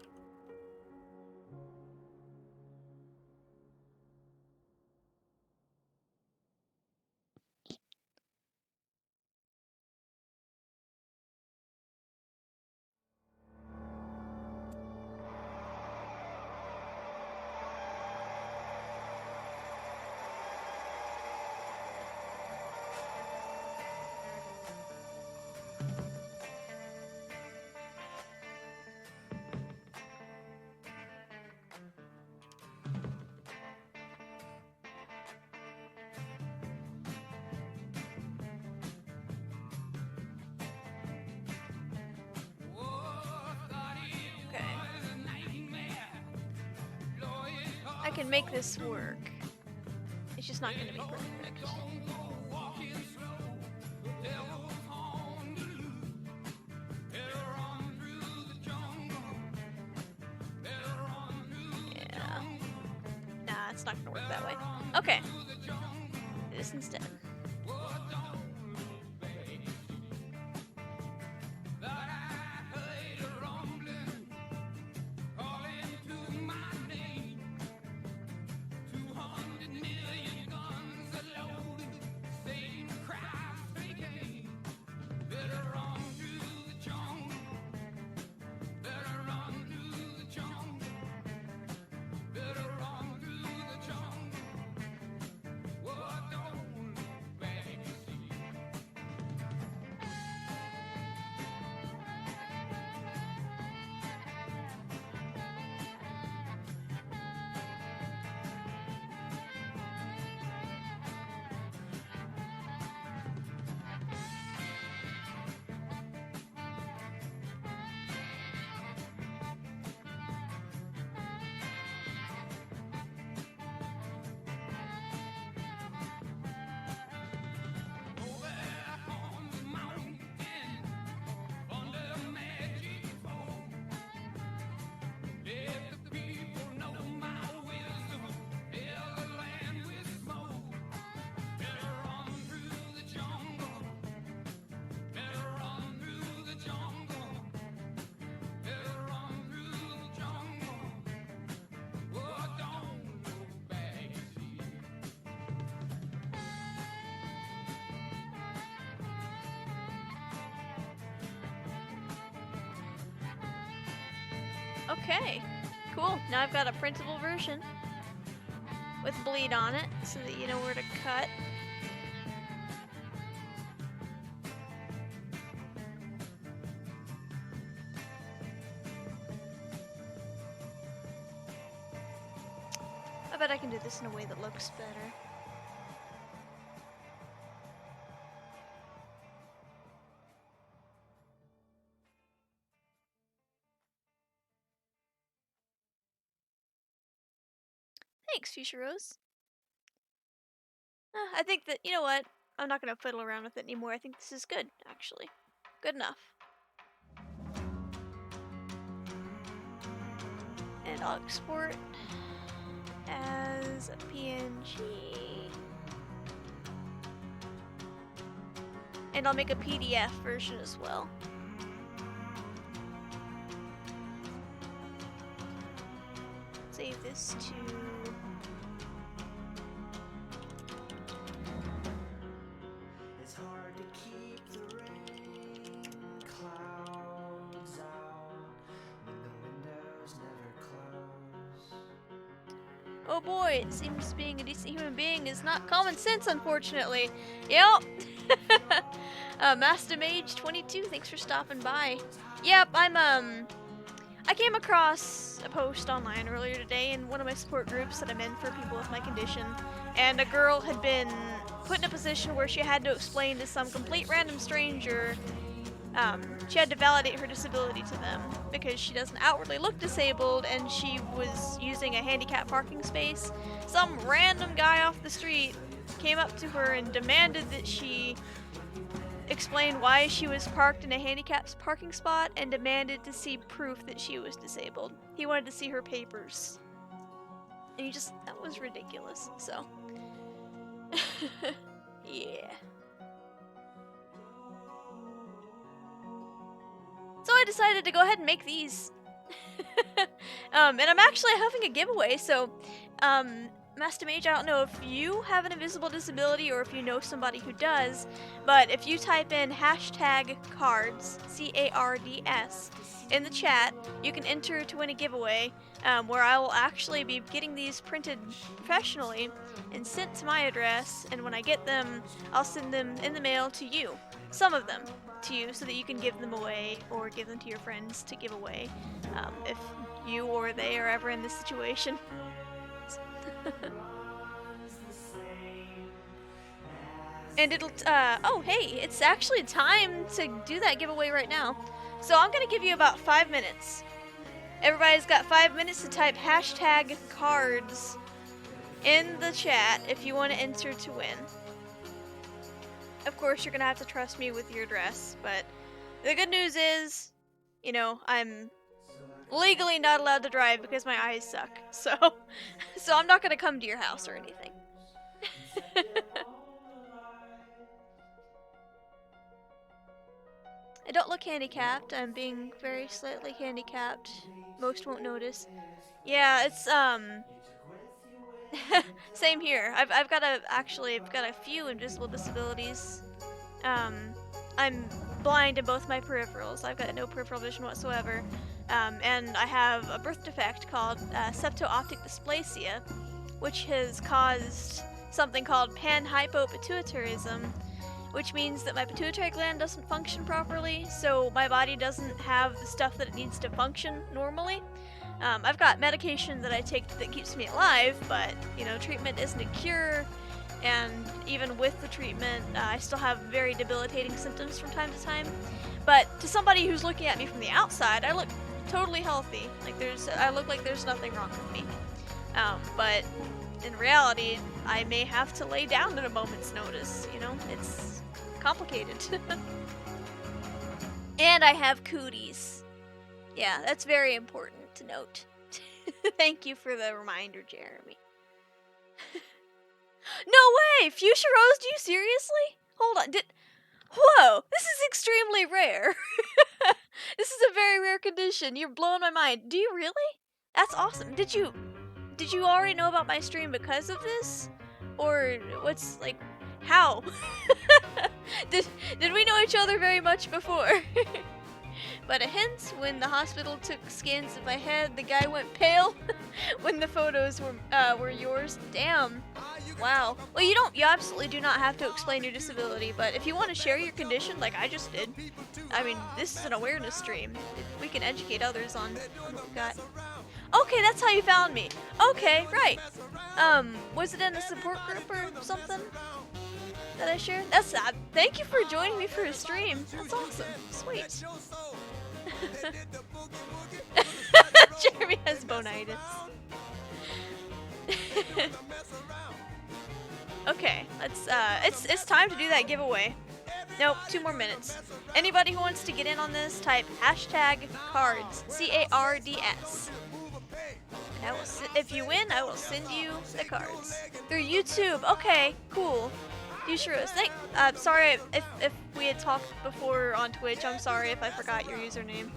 I can make this work. It's just not going to be perfect. Yeah. Nah, it's not going to work that way. Okay. Do this instead. Okay, cool. Now I've got a printable version with bleed on it so that you know where to cut. I bet I can do this in a way that looks better. Thanks, Fuchsia Rose. I think that, you know what? I'm not going to fiddle around with it anymore. I think this is good, actually. Good enough. And I'll export as a PNG. And I'll make a PDF version as well. Save this to...
It's hard to keep the rain clouds out when the windows never close.
Oh boy, it seems being a decent human being is not common sense, unfortunately. Yep. Master Mage 22, thanks for stopping by. Yep, I came across a post online earlier today in one of my support groups that I'm in for people with my condition, and a girl had been put in a position where she had to explain to some complete random stranger, she had to validate her disability to them because she doesn't outwardly look disabled and she was using a handicapped parking space. Some random guy off the street came up to her and demanded that she explain why she was parked in a handicapped parking spot and demanded to see proof that she was disabled. He wanted to see her papers. And that was ridiculous, so. Yeah. So I decided to go ahead and make these. And I'm actually having a giveaway, so, Master Mage, I don't know if you have an invisible disability or if you know somebody who does, but if you type in hashtag cards, C-A-R-D-S, in the chat, you can enter to win a giveaway, where I will actually be getting these printed professionally and sent to my address, and when I get them, I'll send them in the mail to you. Some of them to you so that you can give them away or give them to your friends to give away, if you or they are ever in this situation. And it'll, oh hey, it's actually time to do that giveaway right now. So I'm gonna give you about 5 minutes. Everybody's got 5 minutes to type hashtag cards in the chat if you want to enter to win. Of course, you're gonna have to trust me with your address, but the good news is, you know, I'm legally not allowed to drive because my eyes suck. So I'm not gonna come to your house or anything. I don't look handicapped. I'm being very slightly handicapped. Most won't notice. Yeah, it's same here. I've got a few invisible disabilities. I'm blind in both my peripherals. I've got no peripheral vision whatsoever. And I have a birth defect called septo-optic dysplasia, which has caused something called panhypopituitarism, which means that my pituitary gland doesn't function properly, so my body doesn't have the stuff that it needs to function normally. I've got medication that I take that keeps me alive, but, you know, treatment isn't a cure, and even with the treatment, I still have very debilitating symptoms from time to time. But to somebody who's looking at me from the outside, I look totally healthy. I look like there's nothing wrong with me. But in reality, I may have to lay down at a moment's notice, you know? It's complicated. And I have cooties. Yeah, that's very important to note. Thank you for the reminder, Jeremy. No way! Fuchsia Rose, do you seriously? Hold on, Whoa! This is extremely rare. This is a very rare condition. You're blowing my mind. Do you really? That's awesome. Did you already know about my stream because of this? Or what's, like, how? Did we know each other very much before? But a hint, when the hospital took scans of my head, the guy went pale when the photos were yours. Damn. Wow. Well, you absolutely do not have to explain your disability, but if you want to share your condition like I just did, I mean, this is an awareness stream. We can educate others on what we got. Okay, that's how you found me. Okay, right. Was it in a support group or something that I shared? That's sad. Thank you for joining me for a stream. That's awesome. Sweet. Jeremy has bonitis. Okay, it's time to do that giveaway. Nope, 2 more minutes. Anybody who wants to get in on this, type hashtag cards, CARDS. And if you win, I will send you the cards through YouTube. Okay, cool. You sure is. Sorry if we had talked before on Twitch. I'm sorry if I forgot your username.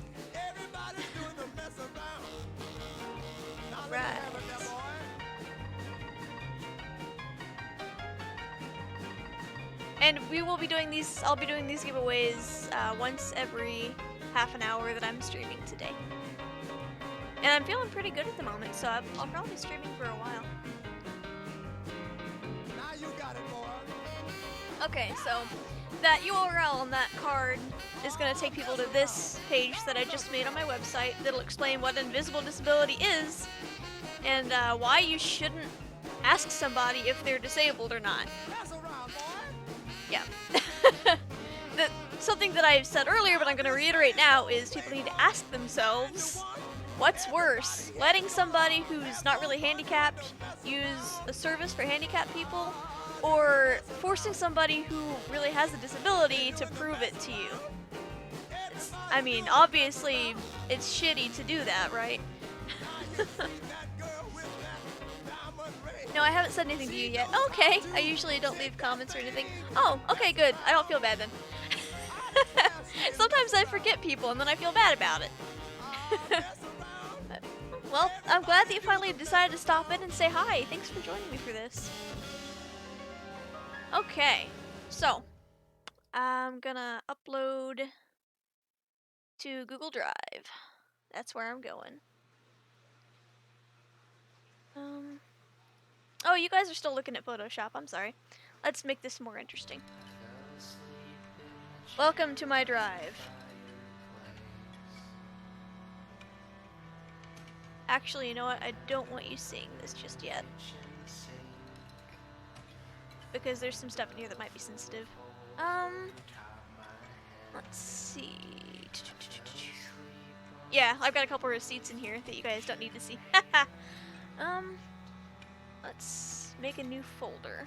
Right. And we will be doing these. I'll be doing these giveaways once every half an hour that I'm streaming today. And I'm feeling pretty good at the moment, so I'll probably be streaming for a while. Okay, so that URL on that card is going to take people to this page that I just made on my website that'll explain what invisible disability is and why you shouldn't ask somebody if they're disabled or not. Yeah. Something that I've said earlier, but I'm going to reiterate now, is people need to ask themselves, what's worse, letting somebody who's not really handicapped use a service for handicapped people, or forcing somebody who really has a disability to prove it to you? I mean, obviously, it's shitty to do that, right? No, I haven't said anything to you yet. Okay, I usually don't leave comments or anything. Oh, okay, good. I don't feel bad then. Sometimes I forget people and then I feel bad about it. Well, I'm glad that you finally decided to stop in and say hi. Thanks for joining me for this. Okay, so I'm gonna upload to Google Drive. That's where I'm going. Oh, you guys are still looking at Photoshop. I'm sorry. Let's make this more interesting. Welcome to my drive. Actually, you know what? I don't want you seeing this just yet. Because there's some stuff in here that might be sensitive. Let's see. Yeah, I've got a couple receipts in here that you guys don't need to see. Let's make a new folder.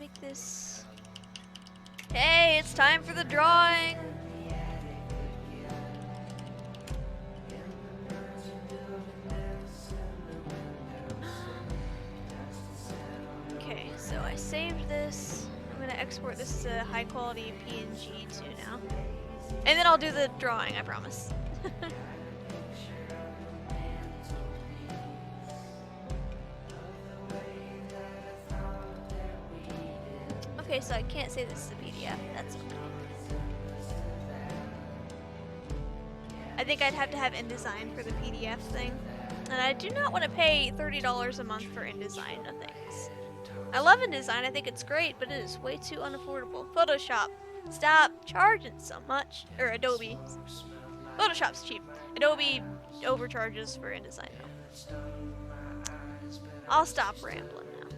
Make this... Hey, it's time for the drawing! Okay, so I saved this. I'm gonna export this as a high quality PNG too now. And then I'll do the drawing, I promise. Okay, so I can't say this is a PDF. That's okay. I think I'd have to have InDesign for the PDF thing. And I do not want to pay $30 a month for InDesign, no thanks. I love InDesign, I think it's great, but it is way too unaffordable. Photoshop. Stop charging so much. Or Adobe. Photoshop's cheap. Adobe overcharges for InDesign though. I'll stop rambling now.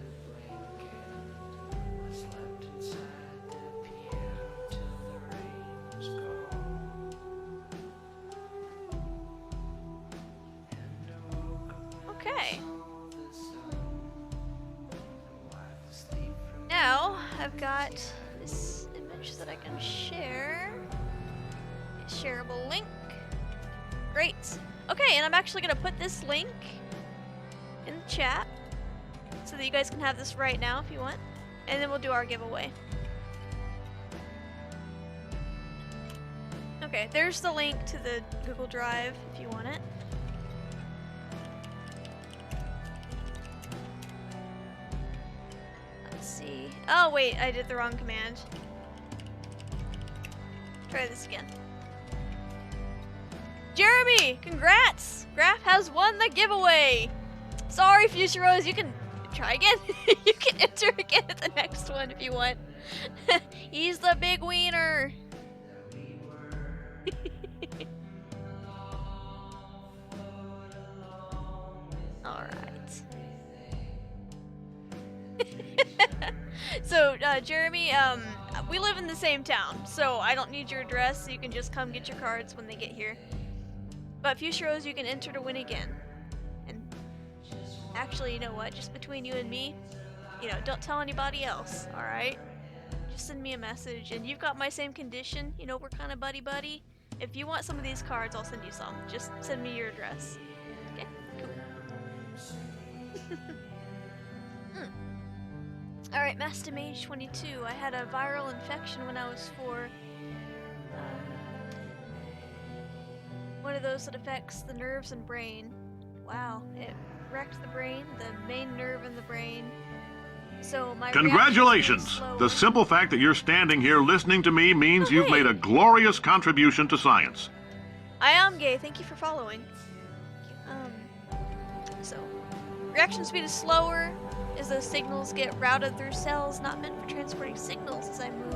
Okay. Now I've got this image that I can share. A shareable link. Great. Okay, and I'm actually gonna put this link in the chat so that you guys can have this right now if you want. And then we'll do our giveaway. Okay, there's the link to the Google Drive if you want it. Let's see. Oh wait, I did the wrong command. Try this again. Jeremy, congrats! Graf has won the giveaway. Sorry, Future Rose, you can try again. You can enter again at the next one if you want. He's the big wiener. Alright. So, Jeremy, we live in the same town, so I don't need your address, so you can just come get your cards when they get here. But Future Rose, you can enter to win again. And actually, you know what? Just between you and me, don't tell anybody else, alright? Just send me a message, and you've got my same condition. We're kind of buddy-buddy. If you want some of these cards, I'll send you some. Just send me your address. Okay? Cool. Alright, Master Mage 22. I had a viral infection when I was 4. One of those that affects the nerves and brain. Wow, it wrecked the brain, the main nerve in the brain. So my
Congratulations! The simple fact that you're standing here listening to me means you've made a glorious contribution to science.
I am gay, thank you for following. So, reaction speed is slower as those signals get routed through cells not meant for transporting signals as I move.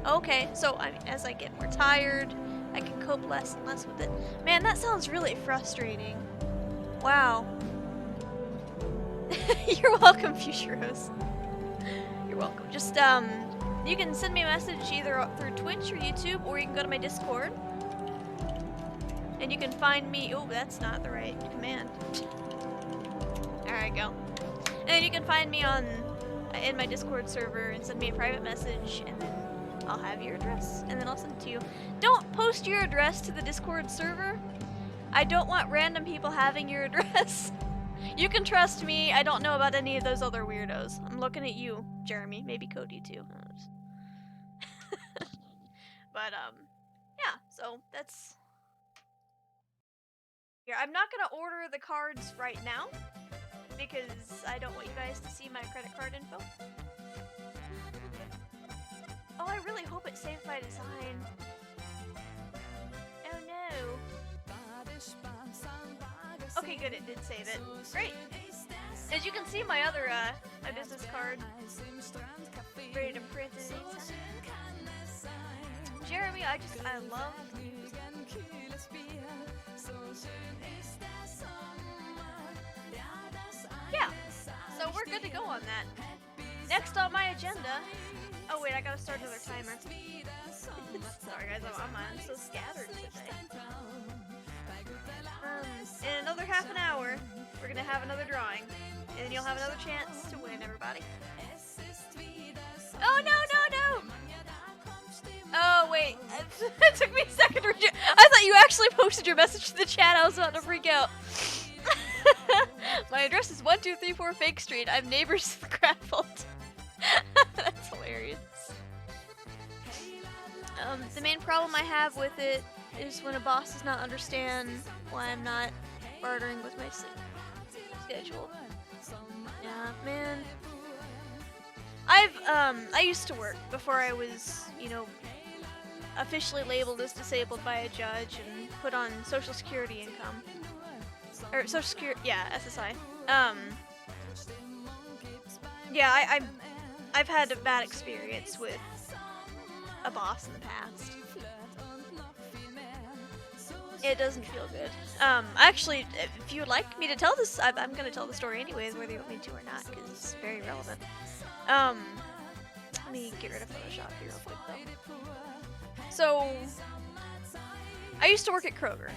Okay, so as I get more tired, I can cope less and less with it. Man, that sounds really frustrating. Wow. You're welcome, Future Rose. You're welcome. Just, you can send me a message either through Twitch or YouTube, or you can go to my Discord. And you can find me. Oh, that's not the right command. There I go. And you can find me in my Discord server and send me a private message, and then I'll have your address, and then I'll send it to you. Don't post your address to the Discord server. I don't want random people having your address. You can trust me. I don't know about any of those other weirdos. I'm looking at you, Jeremy. Maybe Cody too. But yeah. So that's. Here, I'm not gonna order the cards right now because I don't want you guys to see my credit card info. Oh, I really hope it saved by design. Oh no. Okay, good, it did save it. Great. As you can see, my other my business card ready to print anytime. Jeremy, I love you. Yeah, so we're good to go on that. Next on my agenda. Oh wait, I gotta start another timer. Sorry guys, I'm so scattered today. In another half an hour, we're gonna have another drawing, and then you'll have another chance to win, everybody. Oh no! Oh wait, it took me a second to read it. I thought you actually posted your message to the chat. I was about to freak out. My address is 1234 Fake Street. I'm neighbors to the crap vault. That's hilarious. The main problem I have with it is when a boss does not understand why I'm not bartering with my schedule. Yeah, man. I used to work before I was, officially labeled as disabled by a judge and put on Social Security income. Or Social Security, yeah, SSI. Yeah, I've had a bad experience with a boss in the past. It doesn't feel good. Actually, if you would like me to tell this, I'm gonna tell the story anyways, whether you want me to or not, because it's very relevant. Let me get rid of Photoshop here real quick, though. So, I used to work at Kroger.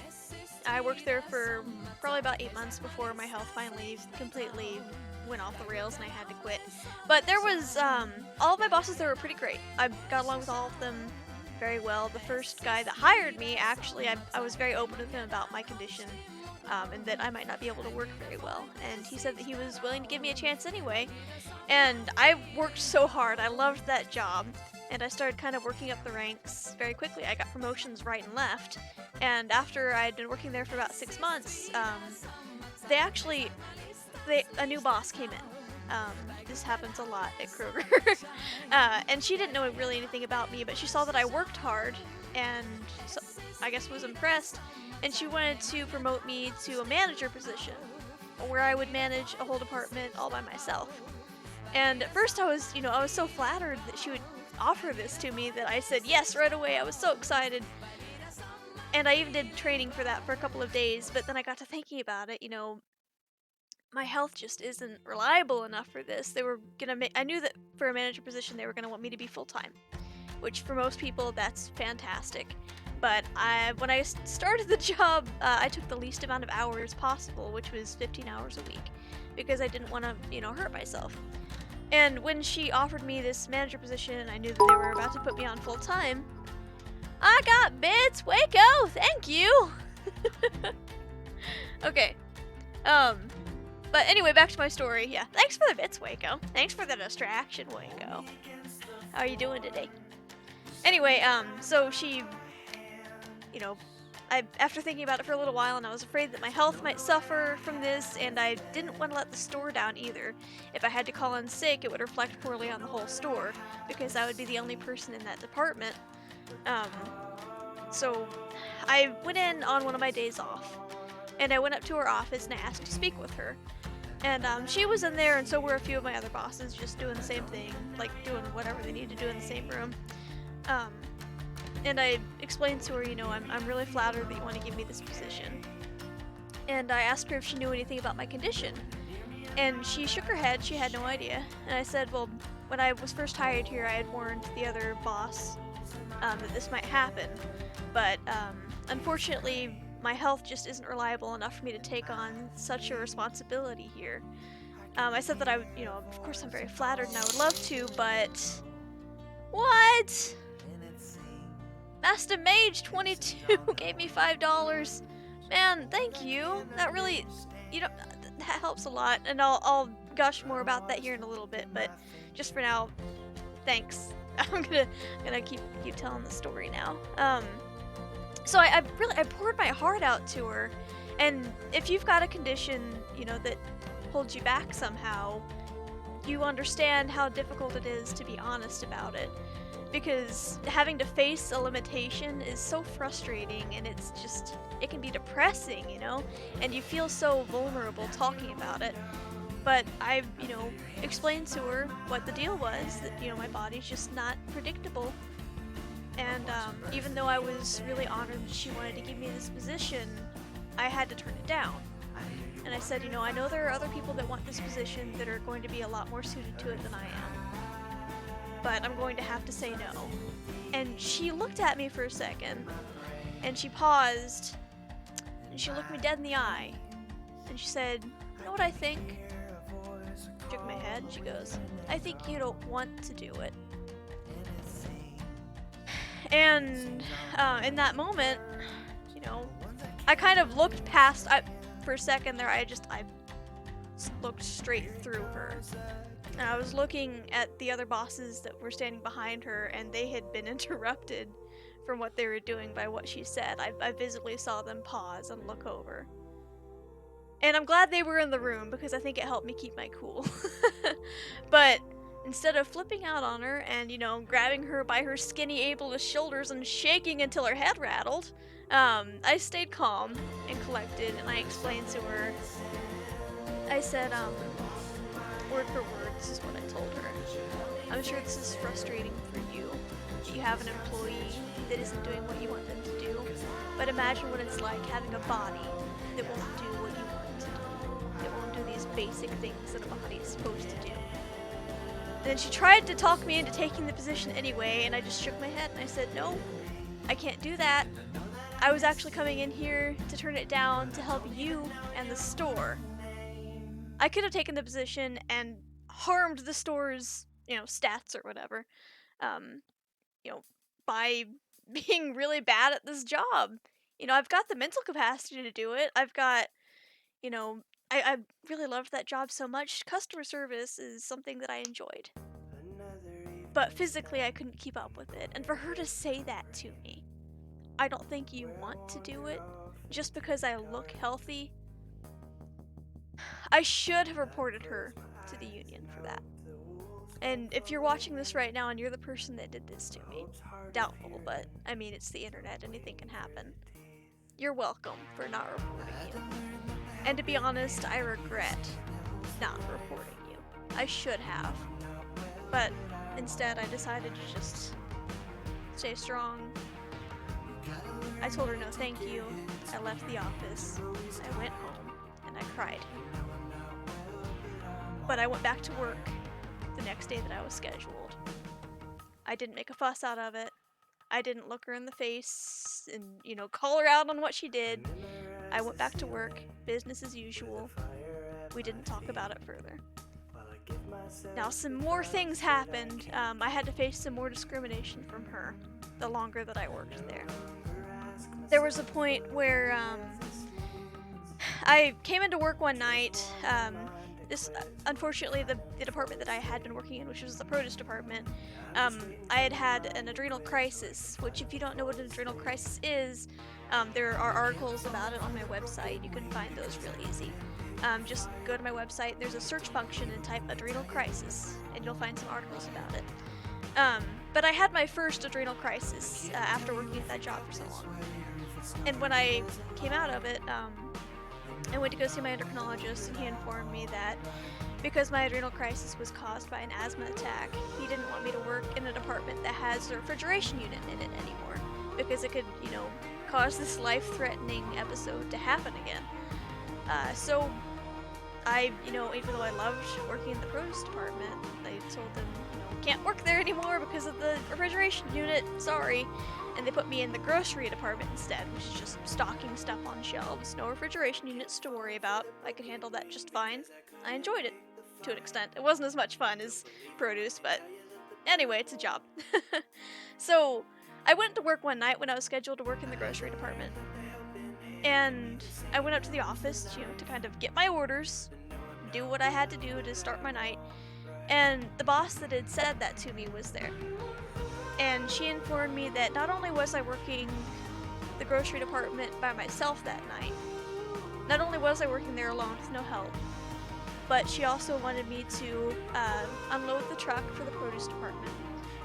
I worked there for probably about 8 months before my health finally completely went off the rails and I had to quit. But there was, all of my bosses there were pretty great. I got along with all of them very well. The first guy that hired me, actually, I was very open with him about my condition, and that I might not be able to work very well. And he said that he was willing to give me a chance anyway. And I worked so hard. I loved that job. And I started kind of working up the ranks very quickly. I got promotions right and left. And after I'd been working there for about 6 months, a new boss came in. This happens a lot at Kroger. And she didn't know really anything about me, but she saw that I worked hard and so, I guess was impressed. And she wanted to promote me to a manager position where I would manage a whole department all by myself. And at first I was so flattered that she would offer this to me that I said yes right away. I was so excited. And I even did training for that for a couple of days, but then I got to thinking about it, my health just isn't reliable enough for this. They were gonna I knew that for a manager position they were gonna want me to be full-time, which for most people that's fantastic. But when I started the job, I took the least amount of hours possible, which was 15 hours a week, because I didn't want to, hurt myself. And when she offered me this manager position and I knew that they were about to put me on full-time, I got bits, Waco, thank you! Okay, but anyway, back to my story. Yeah, thanks for the bits, Waco. Thanks for the distraction, Waco. How are you doing today? Anyway, so she, after thinking about it for a little while, and I was afraid that my health might suffer from this, and I didn't want to let the store down either. If I had to call in sick, it would reflect poorly on the whole store, because I would be the only person in that department. So I went in on one of my days off, and I went up to her office and I asked to speak with her. And she was in there, and so were a few of my other bosses, just doing the same thing, like doing whatever they need to do in the same room. And I explained to her, I'm really flattered that you want to give me this position. And I asked her if she knew anything about my condition. And she shook her head, she had no idea. And I said, well, when I was first hired here, I had warned the other boss that this might happen. But unfortunately, my health just isn't reliable enough for me to take on such a responsibility here. I said that I would, of course I'm very flattered and I would love to, but... What? Master Mage 22 gave me $5. Man, thank you. That really, that helps a lot, and I'll gush more about that here in a little bit, but just for now, thanks. I'm gonna keep telling the story now. So I poured my heart out to her, and if you've got a condition, that holds you back somehow, you understand how difficult it is to be honest about it. Because having to face a limitation is so frustrating, and it can be depressing, and you feel so vulnerable talking about it. But I, explained to her what the deal was, that, my body's just not predictable. And even though I was really honored that she wanted to give me this position, I had to turn it down. And I said, I know there are other people that want this position that are going to be a lot more suited to it than I am. But I'm going to have to say no. And she looked at me for a second, and she paused, and she looked me dead in the eye, and she said, you know what I think? Shook my head, and she goes, I think you don't want to do it. And in that moment, I kind of looked past, for a second there, I looked straight through her. And I was looking at the other bosses that were standing behind her, and they had been interrupted from what they were doing by what she said. I visibly saw them pause and look over. And I'm glad they were in the room, because I think it helped me keep my cool. But instead of flipping out on her and, grabbing her by her skinny, ableist shoulders and shaking until her head rattled, I stayed calm and collected, and I explained to her. I said, word for word, this is what I told her. I'm sure this is frustrating for you, that you have an employee that isn't doing what you want them to do, but imagine what it's like having a body that won't do what you want it to do, that won't do these basic things that a body is supposed to do. And then she tried to talk me into taking the position anyway, and I just shook my head and I said, no, I can't do that. I was actually coming in here to turn it down to help you and the store. I could have taken the position and harmed the store's, stats or whatever, by being really bad at this job. I've got the mental capacity to do it. I've got, I really loved that job so much. Customer service is something that I enjoyed. But physically, I couldn't keep up with it. And for her to say that to me, I don't think you want to do it just because I look healthy. I should have reported her to the union for that. And if you're watching this right now and you're the person that did this to me, doubtful, but I mean, it's the internet, anything can happen. You're welcome for not reporting you. And to be honest, I regret not reporting you. I should have. But instead, I decided to just stay strong. I told her no thank you. I left the office. I went home and I cried. But I went back to work the next day that I was scheduled. I didn't make a fuss out of it. I didn't look her in the face and, call her out on what she did. I went back to work, business as usual. We didn't talk about it further. Now, some more things happened. I had to face some more discrimination from her the longer that I worked there. There was a point where I came into work one night. Unfortunately, the department that I had been working in, which was the produce department, I had an adrenal crisis, which if you don't know what an adrenal crisis is, there are articles about it on my website. You can find those real easy. Just go to my website, there's a search function and type adrenal crisis, and you'll find some articles about it. But I had my first adrenal crisis after working at that job for so long. And when I came out of it, I went to go see my endocrinologist, and he informed me that because my adrenal crisis was caused by an asthma attack, he didn't want me to work in a department that has a refrigeration unit in it anymore, because it could, cause this life-threatening episode to happen again. So I, even though I loved working in the produce department, I told them, can't work there anymore because of the refrigeration unit, sorry. And they put me in the grocery department instead, which is just stocking stuff on shelves. No refrigeration units to worry about. I could handle that just fine. I enjoyed it, to an extent. It wasn't as much fun as produce, but anyway, it's a job. So, I went to work one night when I was scheduled to work in the grocery department. And I went up to the office, to kind of get my orders, do what I had to do to start my night. And the boss that had said that to me was there. And she informed me that not only was I working the grocery department by myself that night, not only was I working there alone with no help, but she also wanted me to unload the truck for the produce department,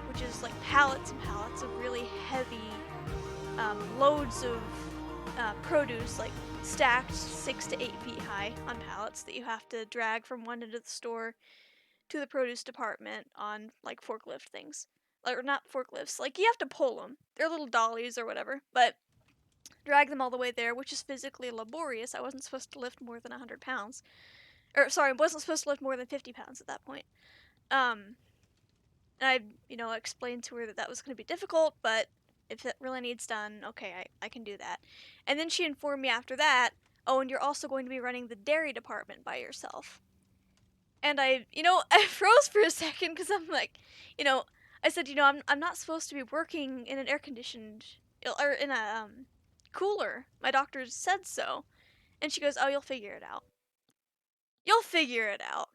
which is like pallets and pallets of really heavy loads of produce, like stacked 6 to 8 feet high on pallets that you have to drag from one end of the store to the produce department on like forklift things. Or not forklifts, like you have to pull them. They're little dollies or whatever, but drag them all the way there, which is physically laborious. I wasn't supposed to lift more than 100 pounds. Or, sorry, I wasn't supposed to lift more than 50 pounds at that point. And I, explained to her that that was going to be difficult, but if it really needs done, okay, I can do that. And then she informed me after that, oh, and you're also going to be running the dairy department by yourself. And I froze for a second because I'm like, I said, I'm not supposed to be working in an air-conditioned, or in a cooler. My doctor said so. And she goes, oh, you'll figure it out. You'll figure it out.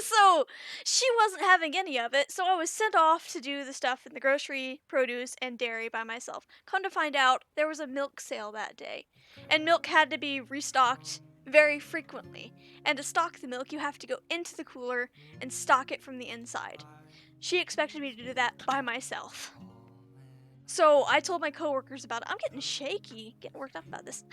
So she wasn't having any of it, so I was sent off to do the stuff in the grocery, produce, and dairy by myself. Come to find out, there was a milk sale that day, and milk had to be restocked very frequently. And to stock the milk, you have to go into the cooler and stock it from the inside. She expected me to do that by myself. So I told my coworkers about it. I'm getting shaky, getting worked up about this.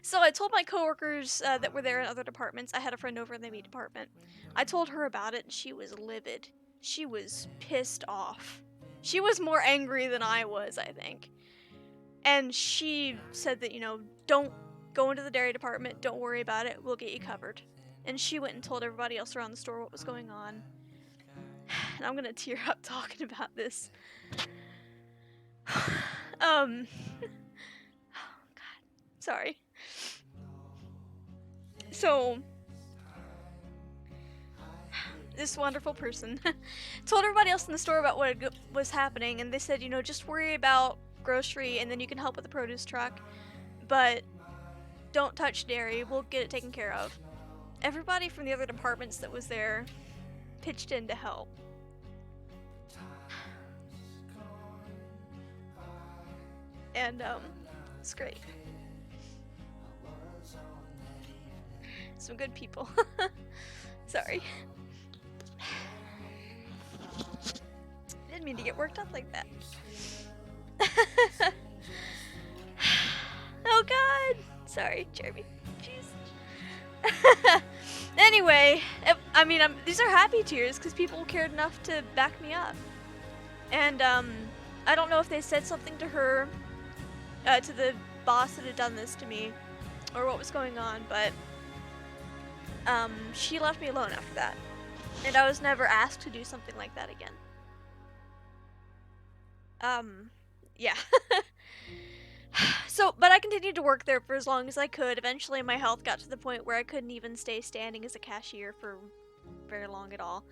So I told my coworkers that were there in other departments. I had a friend over in the meat department. I told her about it, and she was livid. She was pissed off. She was more angry than I was, I think. And she said that, don't go into the dairy department. Don't worry about it. We'll get you covered. And she went and told everybody else around the store what was going on. And I'm gonna tear up talking about this. Oh, God. Sorry. So, this wonderful person told everybody else in the store about what was happening, and they said, just worry about grocery, and then you can help with the produce truck, but don't touch dairy. We'll get it taken care of. Everybody from the other departments that was there pitched in to help. And, it's great. Some good people. Sorry. Didn't mean to get worked up like that. Oh god! Sorry, Jeremy. Jeez. Anyway, I mean, these are happy tears because people cared enough to back me up. And, I don't know if they said something to her, to the boss that had done this to me, or what was going on, but, she left me alone after that. And I was never asked to do something like that again. Yeah. So, but I continued to work there for as long as I could. Eventually my health got to the point where I couldn't even stay standing as a cashier for very long at all.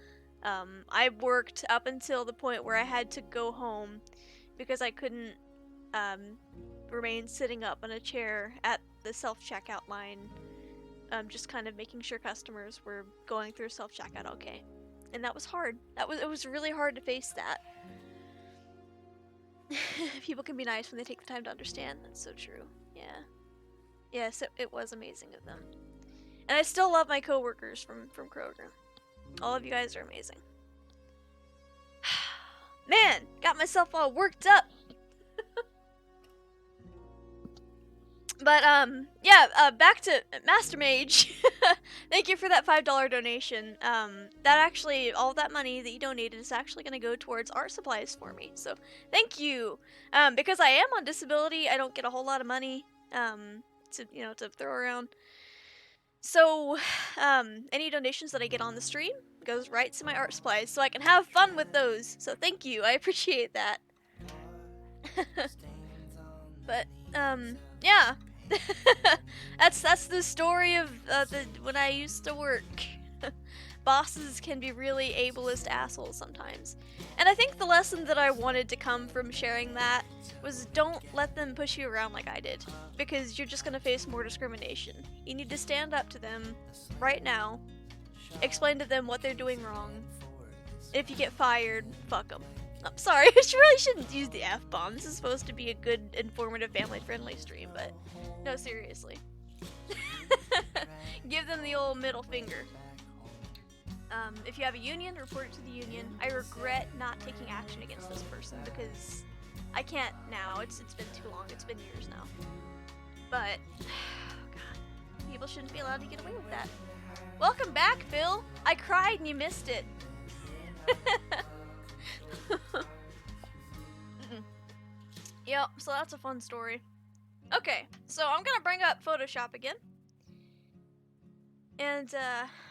I worked up until the point where I had to go home because I couldn't remain sitting up in a chair at the self-checkout line, just kind of making sure customers were going through self-checkout okay. And that was hard. It was really hard to face that. People can be nice when they take the time to understand. That's so true. Yeah. Yes, it was amazing of them. And I still love my coworkers from Kroger. All of you guys are amazing. Man, got myself all worked up. But, yeah, back to Master Mage. Thank you for that $5 donation. That actually, all that money that you donated is actually going to go towards art supplies for me. So, thank you. Because I am on disability, I don't get a whole lot of money, to throw around. So, any donations that I get on the stream goes right to my art supplies, so I can have fun with those. So, thank you. I appreciate that. But, yeah. that's the story of when I used to work. Bosses can be really ableist assholes sometimes. And I think the lesson that I wanted to come from sharing that was don't let them push you around like I did, because you're just going to face more discrimination. You need to stand up to them right now, explain to them what they're doing wrong. If you get fired, fuck them. I'm sorry, I really shouldn't use the F-bomb. This is supposed to be a good, informative, family-friendly stream, but no, seriously. Give them the old middle finger. If you have a union, report it to the union. I regret not taking action against this person because I can't now. It's been too long. It's been years now. But, God, people shouldn't be allowed to get away with that. Welcome back, Bill. I cried and you missed it. Yep, so that's a fun story. Okay, so I'm gonna bring up Photoshop again. And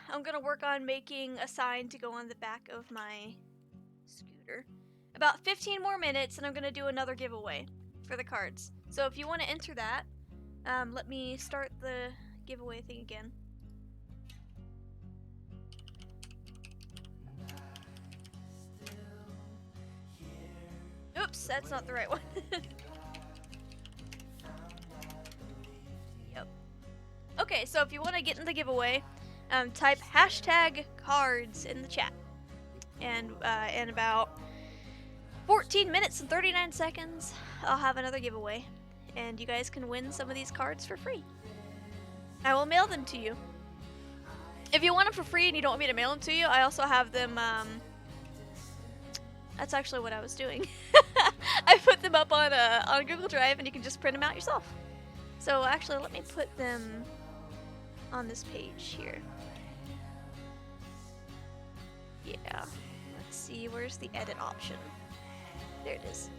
I'm gonna work on making a sign to go on the back of my scooter. About 15 more minutes and I'm gonna do another giveaway for the cards. So if you want to enter that, let me start the giveaway thing again. Oops, that's not the right one. Yep. Okay, so if you want to get in the giveaway, type #cards in the chat. And in about 14 minutes and 39 seconds, I'll have another giveaway. And you guys can win some of these cards for free. I will mail them to you. If you want them for free and you don't want me to mail them to you, I also have them, that's actually what I was doing. I put them up on Google Drive and you can just print them out yourself. So actually, let me put them on this page here. Yeah. Let's see, where's the edit option? There it is.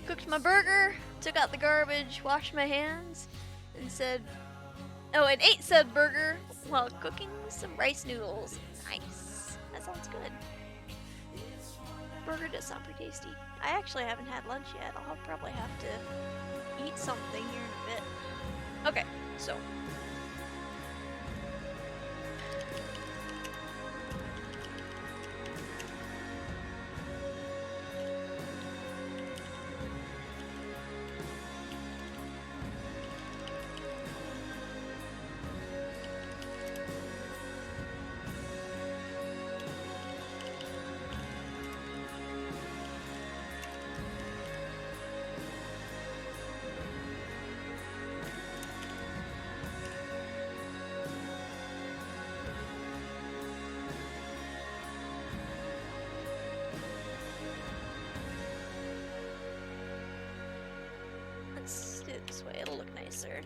Cooked my burger, took out the garbage, washed my hands, and said, oh, and ate said burger while cooking some rice noodles. Nice. That sounds good. Burger does sound pretty tasty. I actually haven't had lunch yet. I'll probably have to eat something here in a bit. Okay, so. nicer.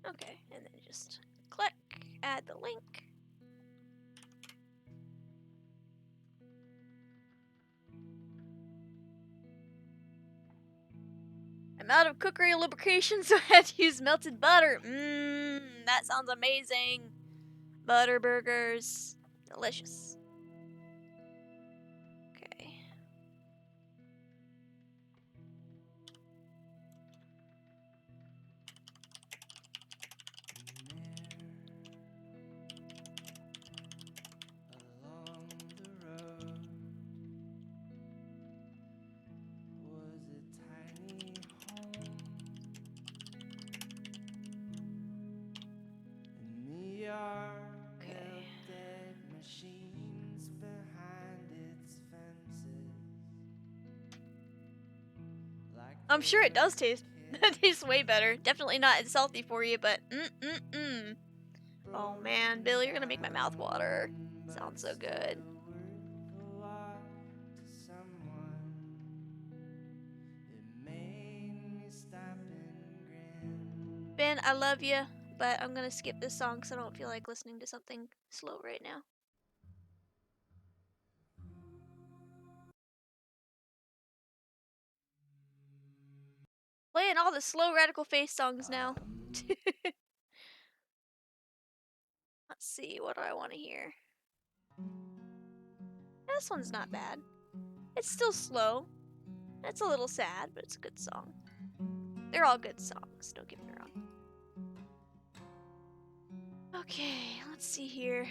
Okay, and then just click, add the link. I'm out of cookery lubrication, so I had to use melted butter. Mmm, that sounds amazing. Butter burgers. Delicious. Okay.
Along the road was a tiny home, in the yard held dead machines behind its fences. Like
I'm sure it does taste. That tastes way better. Definitely not as salty for you, but Oh man, Bill, you're gonna make my mouth water. Sounds so good. Ben, I love you, but I'm gonna skip this song because I don't feel like listening to something slow right now. Playing all the slow Radical Face songs now. Let's see, what do I want to hear? This one's not bad. It's still slow. It's a little sad, but it's a good song. They're all good songs, don't get me wrong. Okay, let's see here.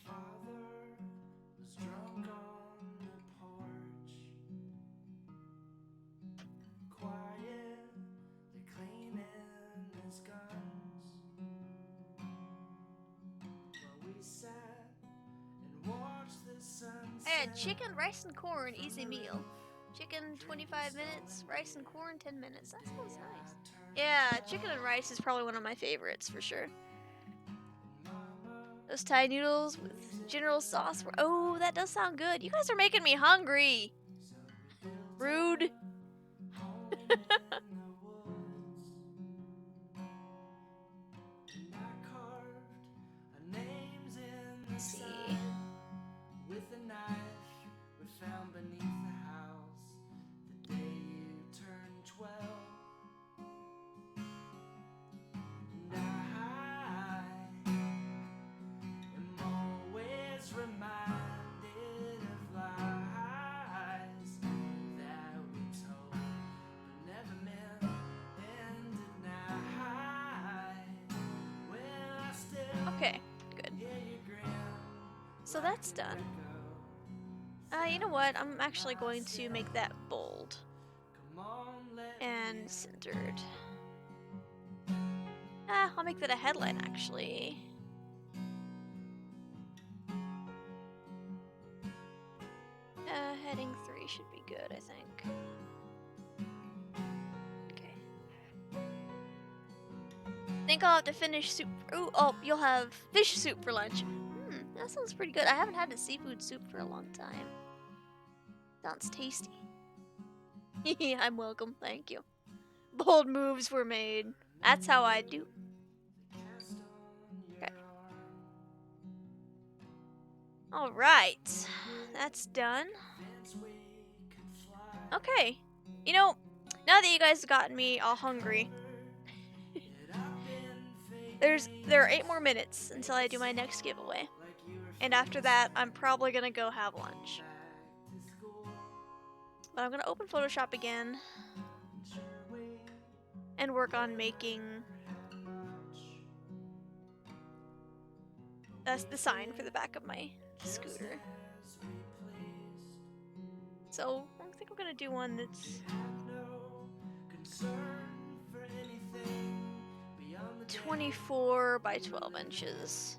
Father was drunk on the porch, quietly cleaning his guns, while we sat and watched the sunset.
I had chicken, rice, and corn, easy meal. Chicken, 25 minutes. Rice and corn, 10 minutes. That sounds nice. Yeah, chicken and rice is probably one of my favorites for sure. Those Thai noodles with general sauce. Oh, that does sound good. You guys are making me hungry. Rude. Let's see.
With a knife we found beneath the house the day you turned 12. And I am always reminded of lies that we told but never meant and denied. When I still
Okay, good.
hear you grin.
So that's done. You know what? I'm actually going to make that bold and centered. I'll make that a headline actually. Heading 3 should be good, I think. Okay. Think I'll have to finish soup. Ooh, oh, you'll have fish soup for lunch. That sounds pretty good. I haven't had a seafood soup for a long time. Sounds tasty. I'm welcome, thank you. Bold moves were made. That's how I do. Okay. Alright. That's done. Okay. You know, now that you guys have gotten me all hungry, there are 8 more minutes until I do my next giveaway. And after that, I'm probably gonna go have lunch. But I'm gonna open Photoshop again and work on making the sign for the back of my scooter. So I think I'm gonna do one that's
for anything beyond the
24 by 12 inches.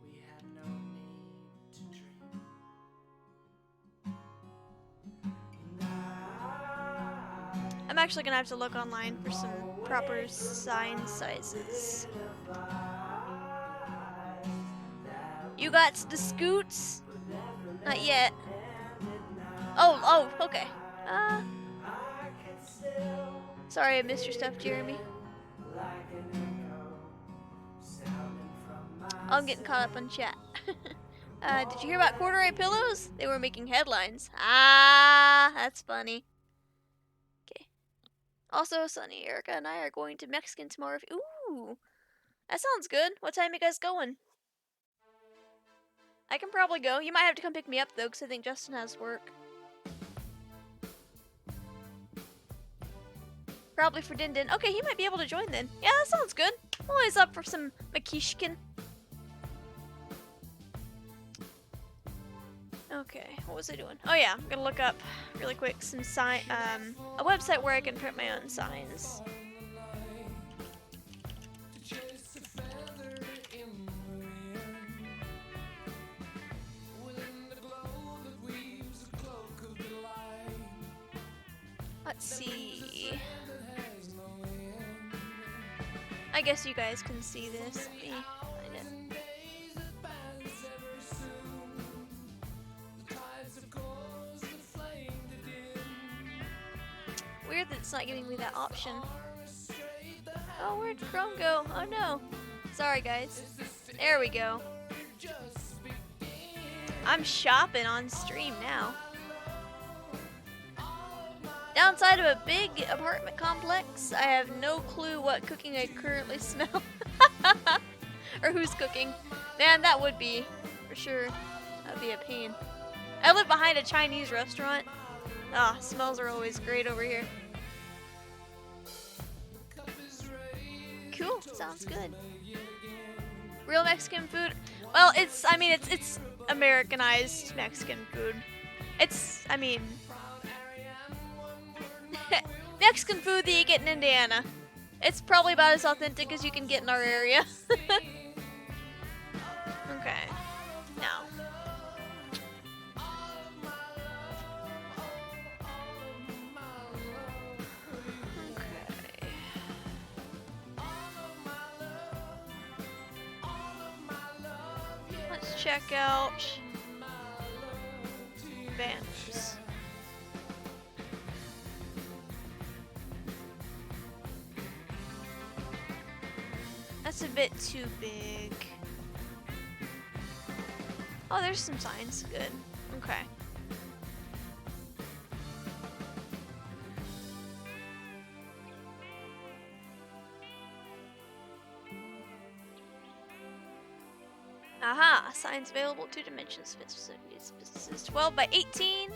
we had no need to dream.
I'm actually gonna have to look online for some proper sign sizes. You got the scoots? Not yet. Oh, okay. Sorry I missed your stuff, Jeremy. I'm getting caught up on chat. Did you hear about corduroy pillows? They were making headlines. Ah, that's funny. Okay. Also, Sunny, Erica, and I are going to Mexican tomorrow. Ooh, that sounds good. What time are you guys going? I can probably go. You might have to come pick me up, though, because I think Justin has work. Probably for Din Din. Okay, he might be able to join then. Yeah, that sounds good. I'm always up for some Makishkin. Okay, what was I doing? Oh yeah, I'm gonna look up really quick some a website where I can print my own signs. Let's see. I guess you guys can see this. Let me find it. Weird that it's not giving me that option. Oh, where'd Chrome go? Oh no. Sorry guys. There we go. I'm shopping on stream now. Downside of a big apartment complex, I have no clue what cooking I currently smell. Or who's cooking. Man, that would be, for sure, that would be a pain. I live behind a Chinese restaurant. Ah, smells are always great over here. Cool, sounds good. Real Mexican food? Well, it's Americanized Mexican food. Mexican food that you get in Indiana. It's probably about as authentic as you can get in our area. Okay, now. Okay. Let's check out banners. That's a bit too big. Oh, there's some signs. Good. Okay. Aha! Signs available, 2 dimensions, businesses. 12 by 18,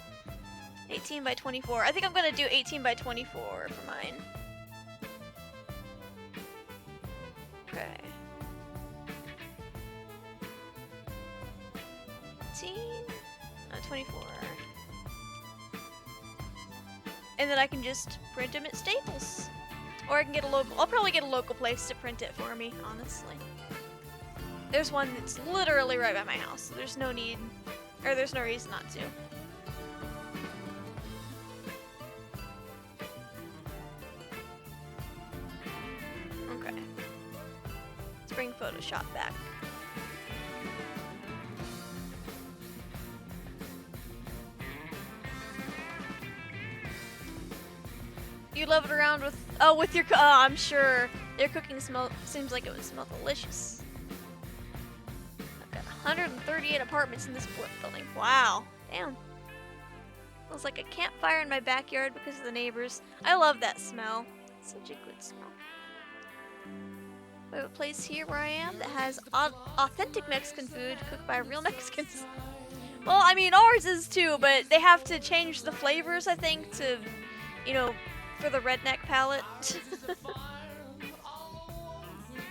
18 by 24. I think I'm gonna do 18 by 24 for mine. Okay. 18, 24. And then I can just print them at Staples. Or I can get a local, I'll probably get a local place to print it for me, honestly. There's one that's literally right by my house, so there's no need, or there's no reason not to. Okay. Let's bring Photoshop back. You love it around with, with your, I'm sure their cooking seems like it would smell delicious. 138 apartments in this building. Wow. Damn. Smells like a campfire in my backyard because of the neighbors. I love that smell. It's such a good smell. We have a place here where I am that has authentic Mexican food cooked by real Mexicans. Well, I mean, ours is too, but they have to change the flavors, I think, to, you know, for the redneck palate.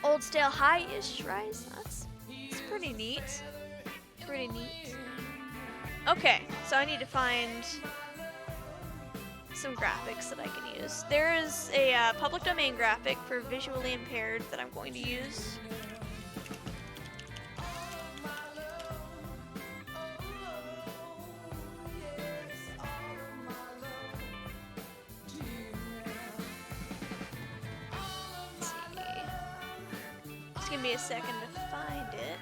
Old stale high-ish rice. That's pretty neat. Pretty neat. Okay, so I need to find some graphics that I can use. There is a public domain graphic for visually impaired that I'm going to use. Let's see. Just give me a second to find it.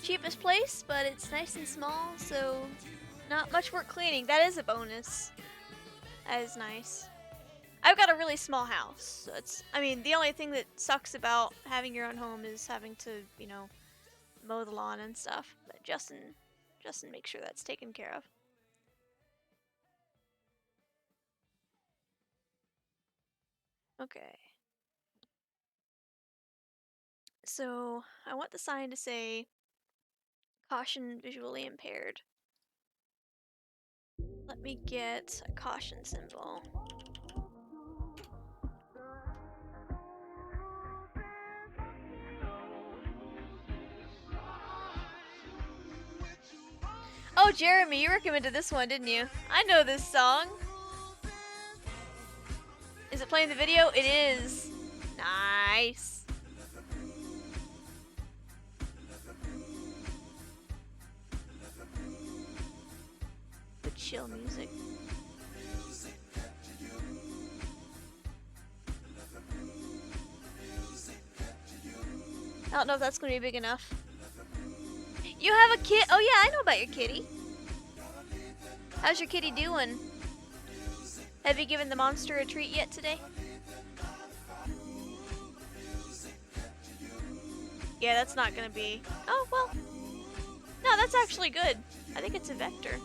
Cheapest place, but it's nice and small, so not much work cleaning. That is a bonus. That is nice. I've got a really small house, so I mean, the only thing that sucks about having your own home is having to, you know, mow the lawn and stuff. But Justin makes sure that's taken care of. Okay. So I want the sign to say caution visually impaired. Let me get a caution symbol. Oh, Jeremy, you recommended this one, didn't you? I know this song. Is it playing the video? It is. Nice. The chill music. I don't know if that's going to be big enough. You have a kid? Oh yeah, I know about your kitty. How's your kitty doing? Have you given the monster a treat yet today? Yeah, that's not gonna be... Oh, well. No, that's actually good. I think it's a vector.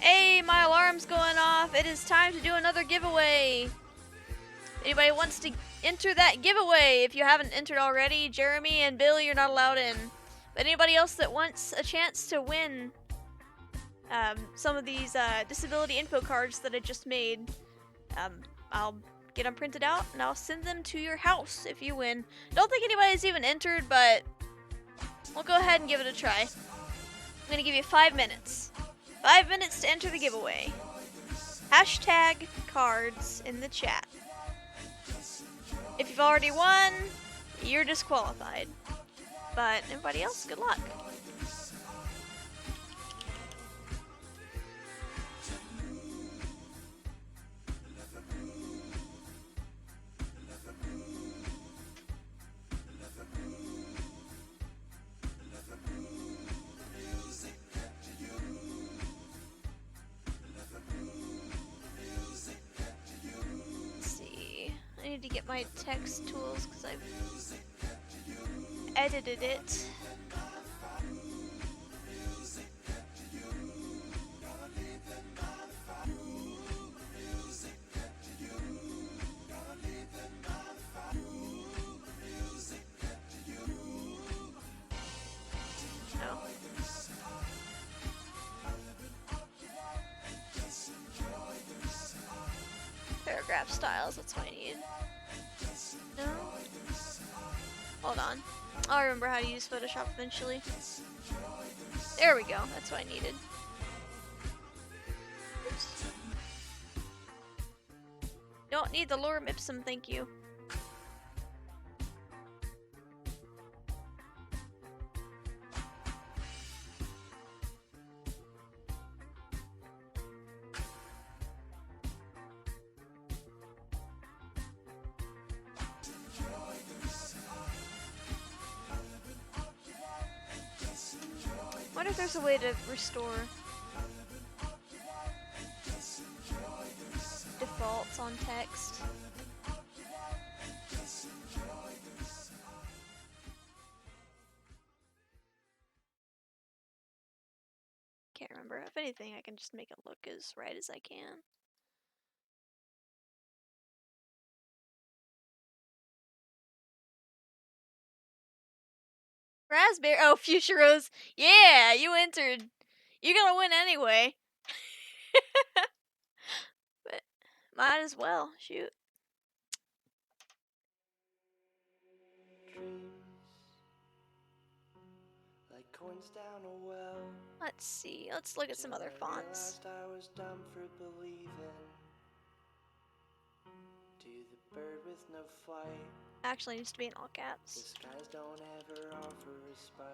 Hey, my alarm's going off. It is time to do another giveaway. Anybody wants to enter that giveaway? If you haven't entered already, Jeremy and Bill, you're not allowed in. But anybody else that wants a chance to win some of these disability info cards that I just made, I'll get them printed out and I'll send them to your house if you win. Don't think anybody's even entered, but we'll go ahead and give it a try. I'm gonna give you 5 minutes. 5 minutes to enter the giveaway. Hashtag cards in the chat. If you've already won, you're disqualified. But everybody else, good luck. I need to get my text tools because I've edited it. No. Paragraph styles, that's what I need. No? Hold on. I'll remember how to use Photoshop eventually. There we go, that's what I needed. Oops. Don't need the lorem ipsum, thank you. there's a way to restore defaults on text. Can't remember. If anything, I can just make it look as right as I can. Raspberry. Oh, Fuchsia Rose. Yeah, you entered. You're gonna win anyway. But might as well. Shoot.
Like coins down a well.
Let's see. Let's look at some other fonts.
I was dumb for believing. To the bird with no flight.
Actually, needs to be in all
The
caps.
skies don't ever offer respite.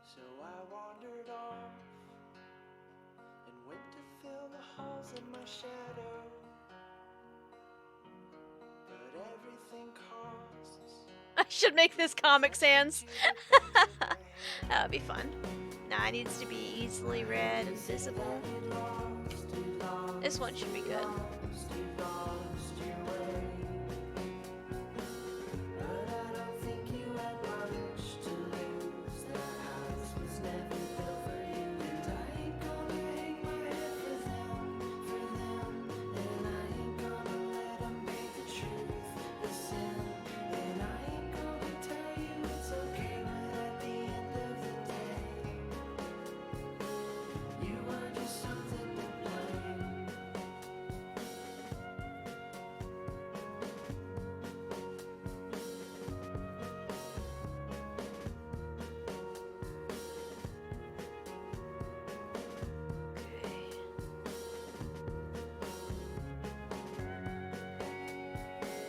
So I wandered off and went to fill the halls in my shadow. But everything costs.
I should make this Comic Sans. That would be fun. Nah, it needs to be easily read and visible. This one should be good.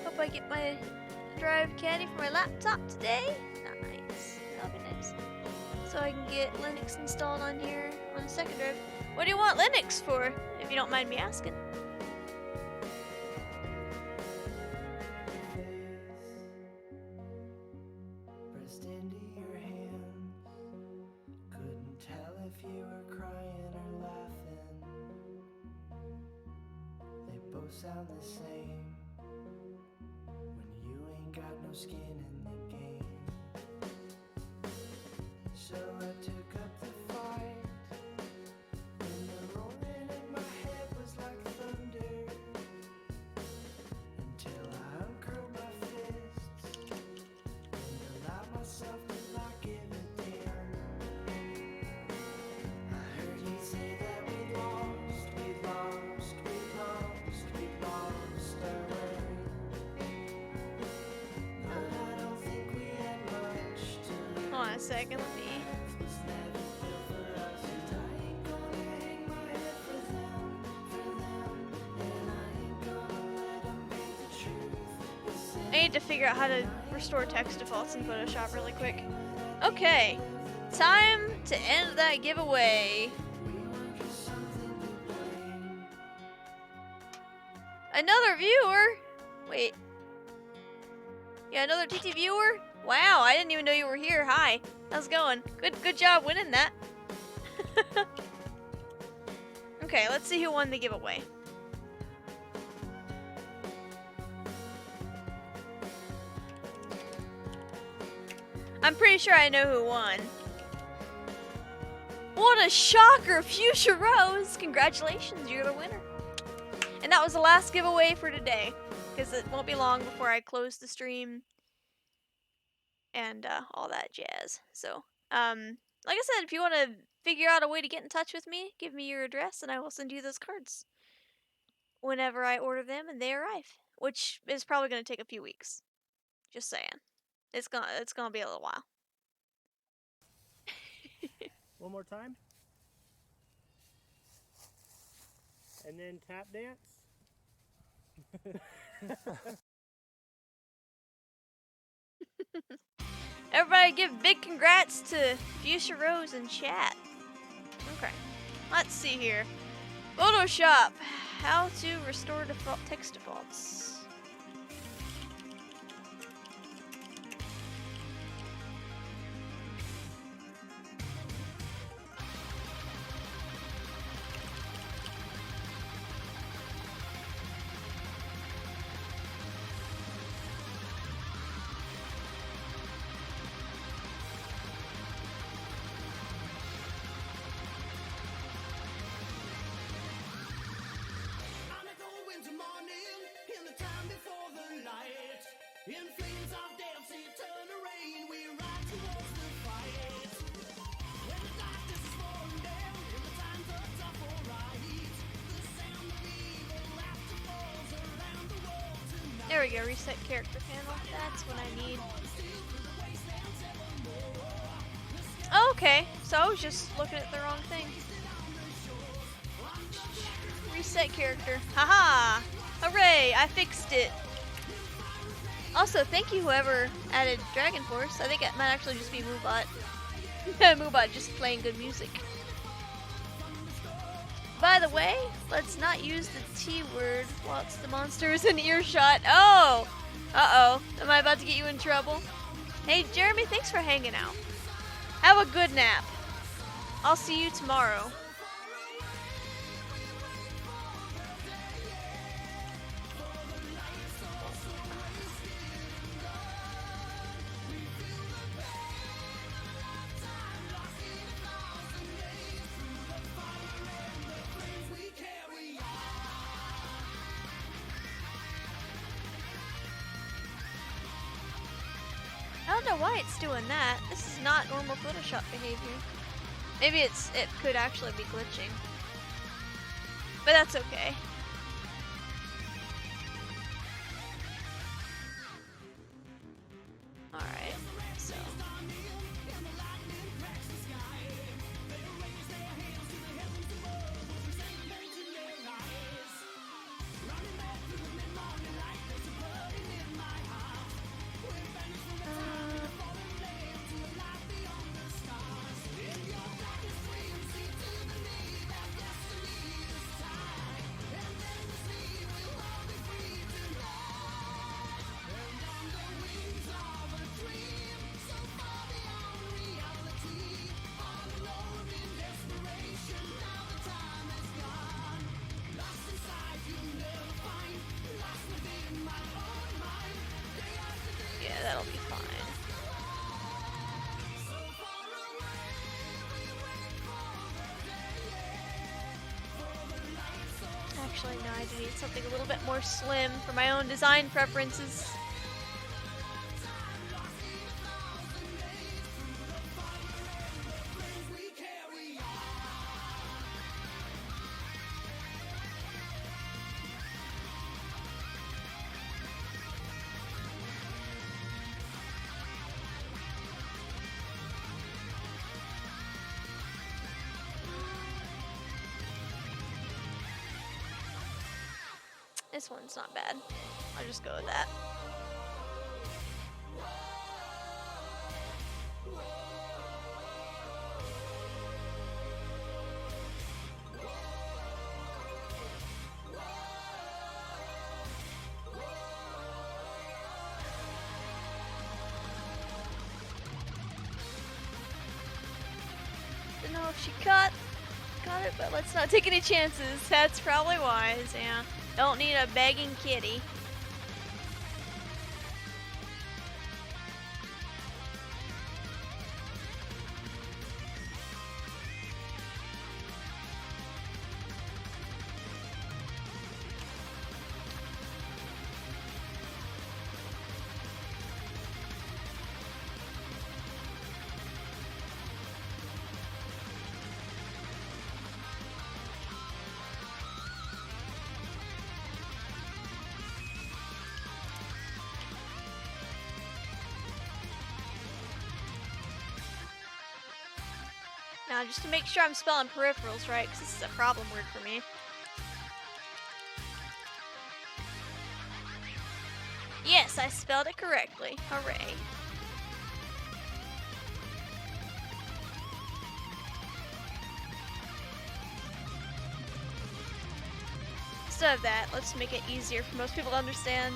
Hope I get my drive caddy for my laptop today. Nice. That'll be nice. So I can get Linux installed on here on the second drive. What do you want Linux for, if you don't mind me asking?
Pressed into your hands. Couldn't tell if you were crying or laughing. They both sound the same. When you ain't got no skin in the game. So I took up the fight. And the rolling in my head was like thunder. Until I uncurled my fists and allowed myself to not give a damn. I heard you say that we lost our way. But I don't think we had much to lose.
Hold on a second, let me.
This never felt for us, and I ain't gonna hang my head for them, and I ain't gonna let them make the truth.
I need to figure out how to restore text defaults in Photoshop really quick. Okay, time to end that giveaway. Another viewer? Wait. Yeah, another TT viewer? Wow, I didn't even know you were here. Hi. How's it going? Good job winning that. Okay, let's see who won the giveaway. I'm pretty sure I know who won. What a shocker, Fuchsia Rose! Congratulations, you're the winner. And that was the last giveaway for today, because it won't be long before I close the stream and all that jazz. So, like I said, if you want to figure out a way to get in touch with me, give me your address and I will send you those cards whenever I order them and they arrive, which is probably going to take a few weeks. Just saying. It's gonna be a little while.
One more time. And then tap dance.
Everybody give big congrats to Fuchsia Rose in chat. Okay. Let's see here. Photoshop. How to restore default text defaults.
In flames of dance, eternal rain, we ride towards the fight. When the darkness is falling down, and the times are tough, alright. The sound of evil laughter falls around the world tonight.
There we go, reset character panel. That's what I need. Oh, okay, so I was just looking at the wrong thing. Reset character. Haha! Hooray! I fixed it. Also, thank you whoever added Dragon Force. I think it might actually just be Moobot. Moobot just playing good music. By the way, let's not use the T word whilst the monster is in earshot. Oh! Uh-oh. Am I about to get you in trouble? Hey, Jeremy, thanks for hanging out. Have a good nap. I'll see you tomorrow. I don't know why it's doing that. This is not normal Photoshop behavior. Maybe it could actually be glitching. But that's okay. Alright, so. Yeah, that'll be fine. Actually, no, I do need something a little bit more slim for my own design preferences. This one's not bad. I'll just go with that. Don't know if she got it, but let's not take any chances. That's probably wise, yeah. Don't need a begging kitty. Now, just to make sure I'm spelling peripherals right, because this is a problem word for me. Yes, I spelled it correctly. Hooray. Instead of that, let's make it easier for most people to understand.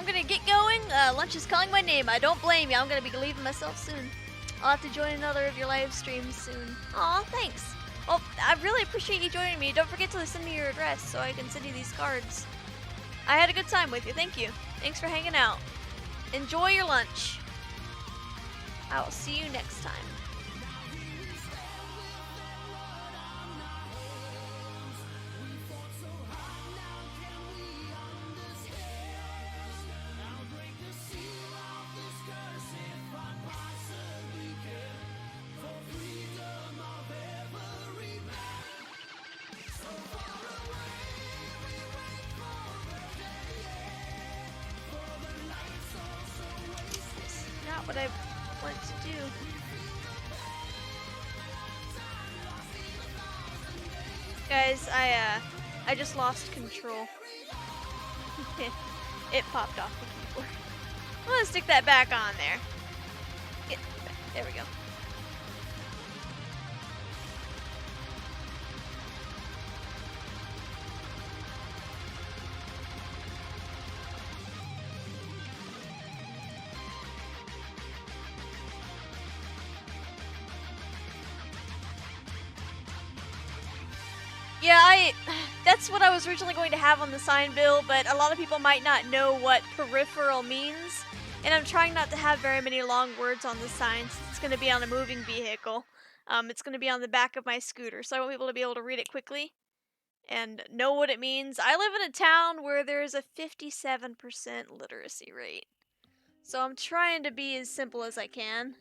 I'm gonna get going. Lunch is calling my name. I don't blame you. I'm gonna be leaving myself soon. I'll have to join another of your live streams soon. Aw, thanks. Well, I really appreciate you joining me. Don't forget to send me your address so I can send you these cards. I had a good time with you. Thank you. Thanks for hanging out. Enjoy your lunch. I will see you next time. Not what I want to do. Guys, I just lost control. It popped off the keyboard. I'm gonna stick that back on there. There we go. Yeah, that's what I was originally going to have on the sign bill, but a lot of people might not know what peripheral means, and I'm trying not to have very many long words on the sign since it's going to be on a moving vehicle. It's going to be on the back of my scooter, so I want people to be able to read it quickly and know what it means. I live in a town where there's a 57% literacy rate, so I'm trying to be as simple as I can.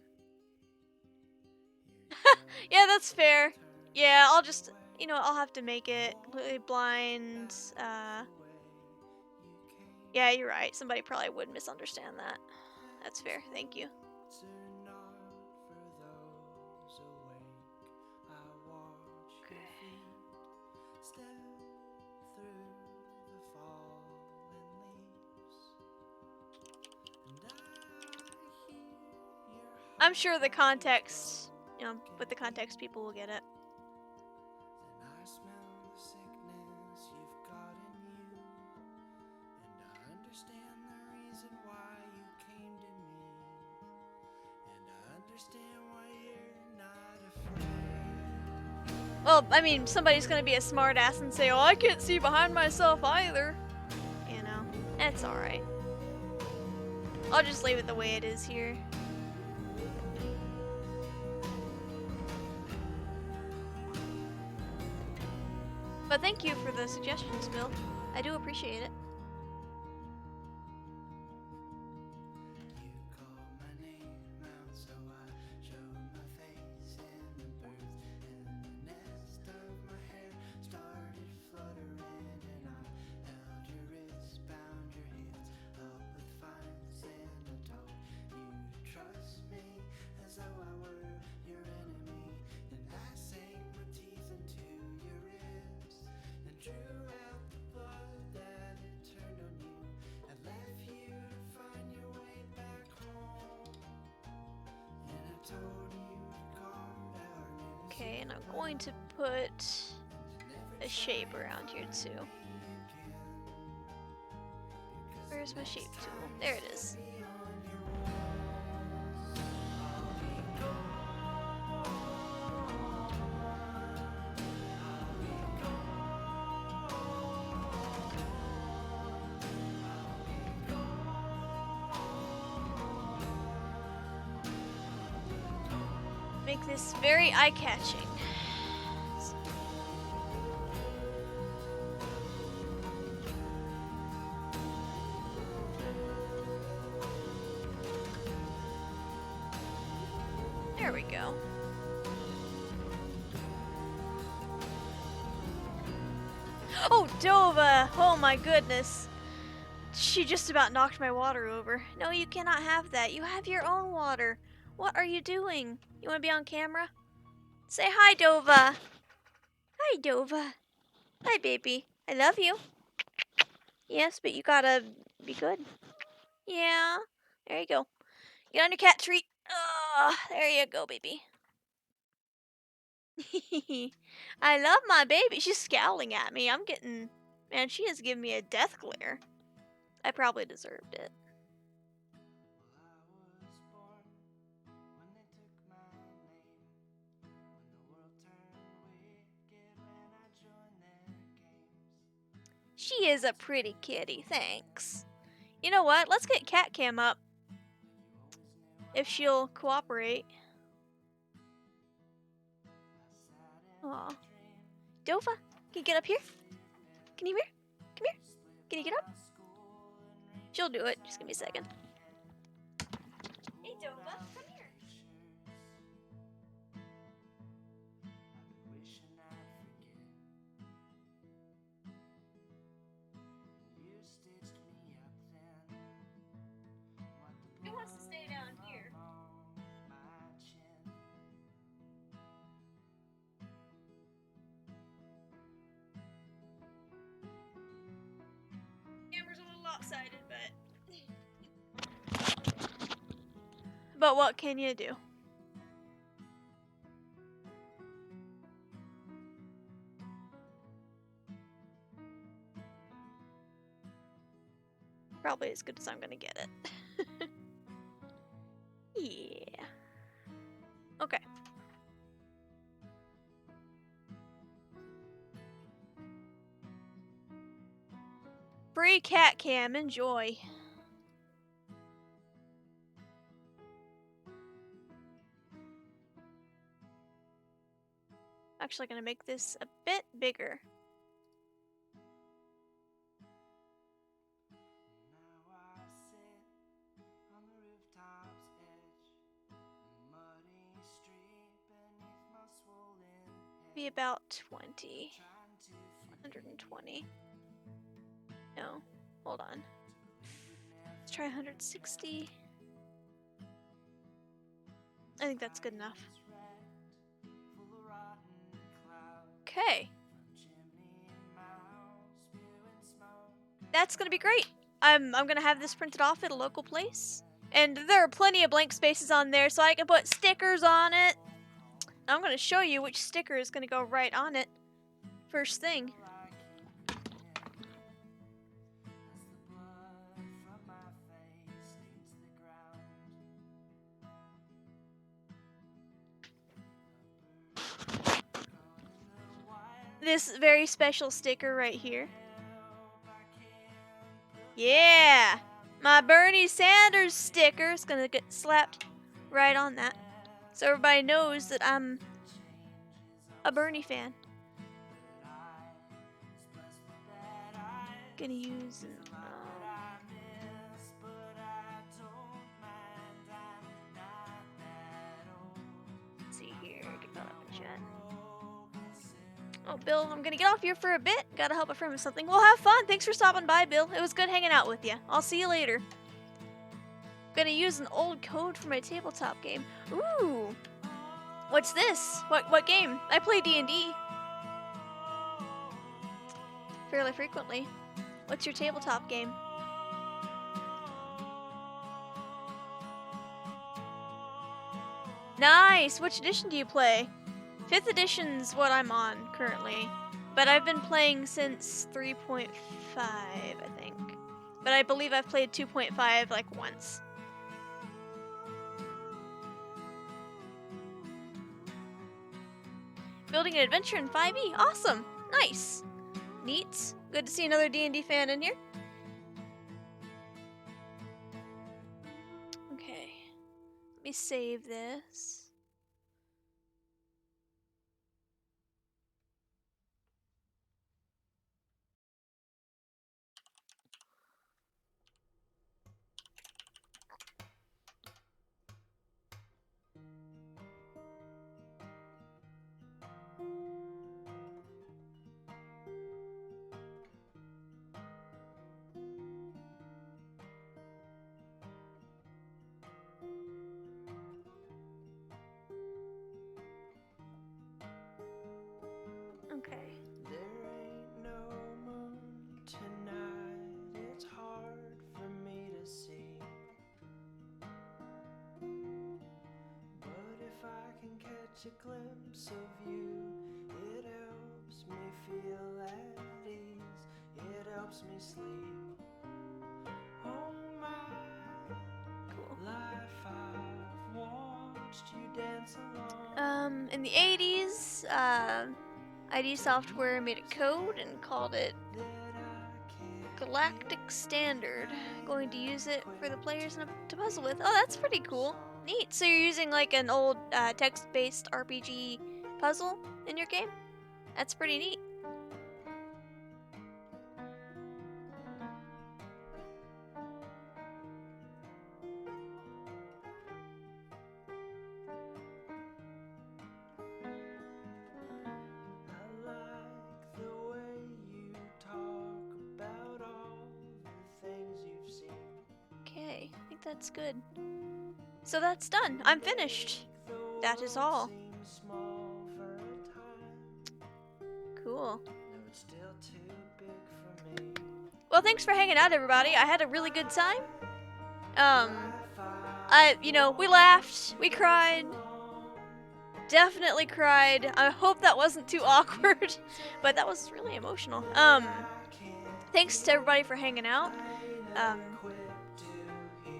Yeah, that's fair. Yeah, I'll just, I'll have to make it completely blind. Yeah, you're right. Somebody probably would misunderstand that. That's fair. Thank you. I'm sure the context, with the context, people will get it. Well, I mean, somebody's gonna be a smartass and say, "Oh, I can't see behind myself either." That's alright. I'll just leave it the way it is here. But thank you for the suggestions, Bill. I do appreciate it. Okay, and I'm going to put a shape around here too. Where's my shape tool? There it is. Make this very eye-catching. There we go. Oh, Dova! Oh my goodness. She just about knocked my water over. No, you cannot have that. You have your own water. What are you doing? You want to be on camera? Say hi, Dova. Hi, Dova. Hi, baby. I love you. Yes, but you gotta be good. Yeah. There you go. Get on your cat treat. There you go, baby. I love my baby. She's scowling at me. Man, she has given me a death glare. I probably deserved it. She is a pretty kitty, thanks. You know what? Let's get Cat Cam up. If she'll cooperate. Aw. Dova, can you get up here? Can you here? Come here. Can you get up? She'll do it. Just give me a second. Hey, Dova, come here. Who wants to stay down here? Camera's a little lopsided, but what can you do? Probably as good as I'm gonna get it. Yeah. Okay. Free cat cam, enjoy. Actually gonna make this a bit bigger. Be about 20. 120. No, hold on. Let's try 160. I think that's good enough. Okay. That's gonna be great. I'm gonna have this printed off at a local place. And there are plenty of blank spaces on there so I can put stickers on it. I'm gonna show you which sticker is gonna go right on it. First thing. This very special sticker right here. Yeah! My Bernie Sanders sticker is gonna get slapped right on that. So everybody knows that I'm a Bernie fan. Gonna use let's see here, get that up in chat. Oh, Bill, I'm gonna get off here for a bit. Gotta help a friend with something. Well, have fun. Thanks for stopping by, Bill. It was good hanging out with you. I'll see you later. Gonna use an old code for my tabletop game. Ooh. What's this? What game? I play D&D fairly frequently. What's your tabletop game? Nice! Which edition do you play? 5th edition's what I'm on currently. But I've been playing since 3.5, I think. But I believe I've played 2.5 like once. Building an adventure in 5e. Awesome. Nice. Neat. Good to see another D&D fan in here. Okay. Let me save this. Okay.
There ain't no moon tonight, it's hard for me to see. But if I can catch a glimpse of you, it helps me feel at ease, it helps me sleep.
In the 80s, ID Software made a code and called it Galactic Standard. Going to use it for the players to puzzle with. Oh, that's pretty cool. Neat. So you're using like an old text-based RPG puzzle in your game? That's pretty neat. Okay, I think that's good. So that's done. I'm finished. That is all. Cool. Well, thanks for hanging out, everybody. I had a really good time. We laughed, we cried. Definitely cried. I hope that wasn't too awkward, but that was really emotional. Thanks to everybody for hanging out.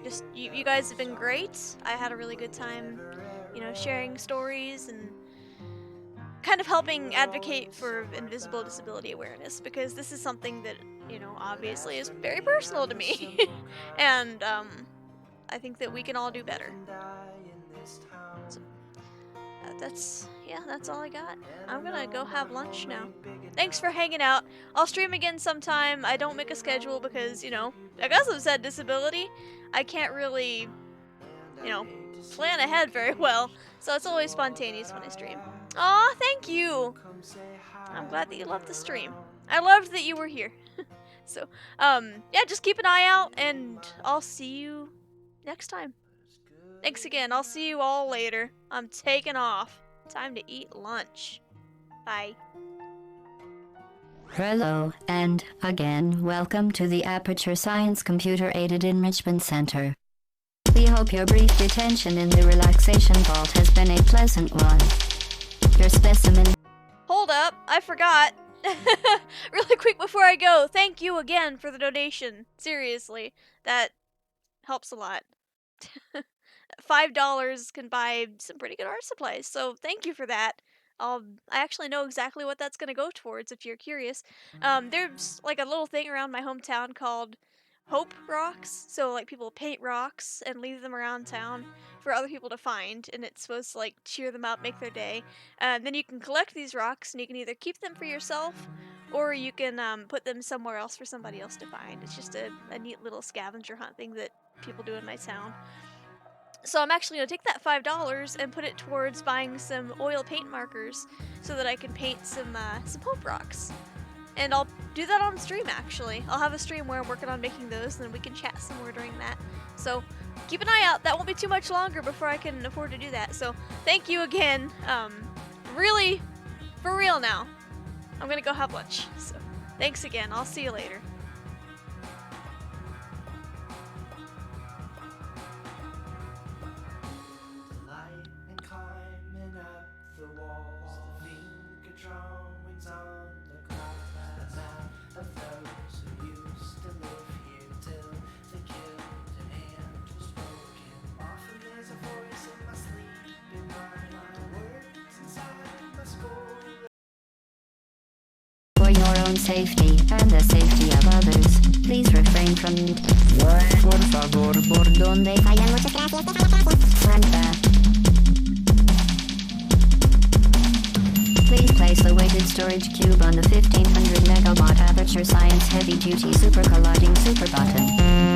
Just you guys have been great. I had a really good time, sharing stories and kind of helping advocate for invisible disability awareness, because this is something that, obviously is very personal to me. And I think that we can all do better. So, that's all I got. I'm gonna go have lunch now. Thanks for hanging out. I'll stream again sometime. I don't make a schedule because, I guess I've said disability. I can't really, plan ahead very well. So it's always spontaneous when I stream. Aw, thank you! I'm glad that you loved the stream. I loved that you were here. So, yeah, just keep an eye out, and I'll see you next time. Thanks again. I'll see you all later. I'm taking off. Time to eat lunch. Bye.
Hello, and again, welcome to the Aperture Science Computer Aided Enrichment Center. We hope your brief detention in the relaxation vault has been a pleasant one. Your specimen...
Hold up, I forgot. Really quick before I go, thank you again for the donation. Seriously, that helps a lot. $5 can buy some pretty good art supplies, so thank you for that. I actually know exactly what that's going to go towards if you're curious. There's like a little thing around my hometown called Hope Rocks. So like people paint rocks and leave them around town for other people to find, and it's supposed to like cheer them up, make their day. Then you can collect these rocks, and you can either keep them for yourself, or you can put them somewhere else for somebody else to find. It's just a neat little scavenger hunt thing that people do in my town. So I'm actually going to take that $5 and put it towards buying some oil paint markers so that I can paint some Hope Rocks. And I'll do that on stream, actually. I'll have a stream where I'm working on making those, and then we can chat some more during that. So keep an eye out. That won't be too much longer before I can afford to do that. So thank you again. Really, for real now. I'm going to go have lunch. So thanks again. I'll see you later.
Safety and the safety of others. Please refrain from... Por favor, por donde vayan, muchas gracias. Front back. Please place the weighted storage cube on the 1500 megawatt Aperture Science Heavy Duty Super Colliding Super button.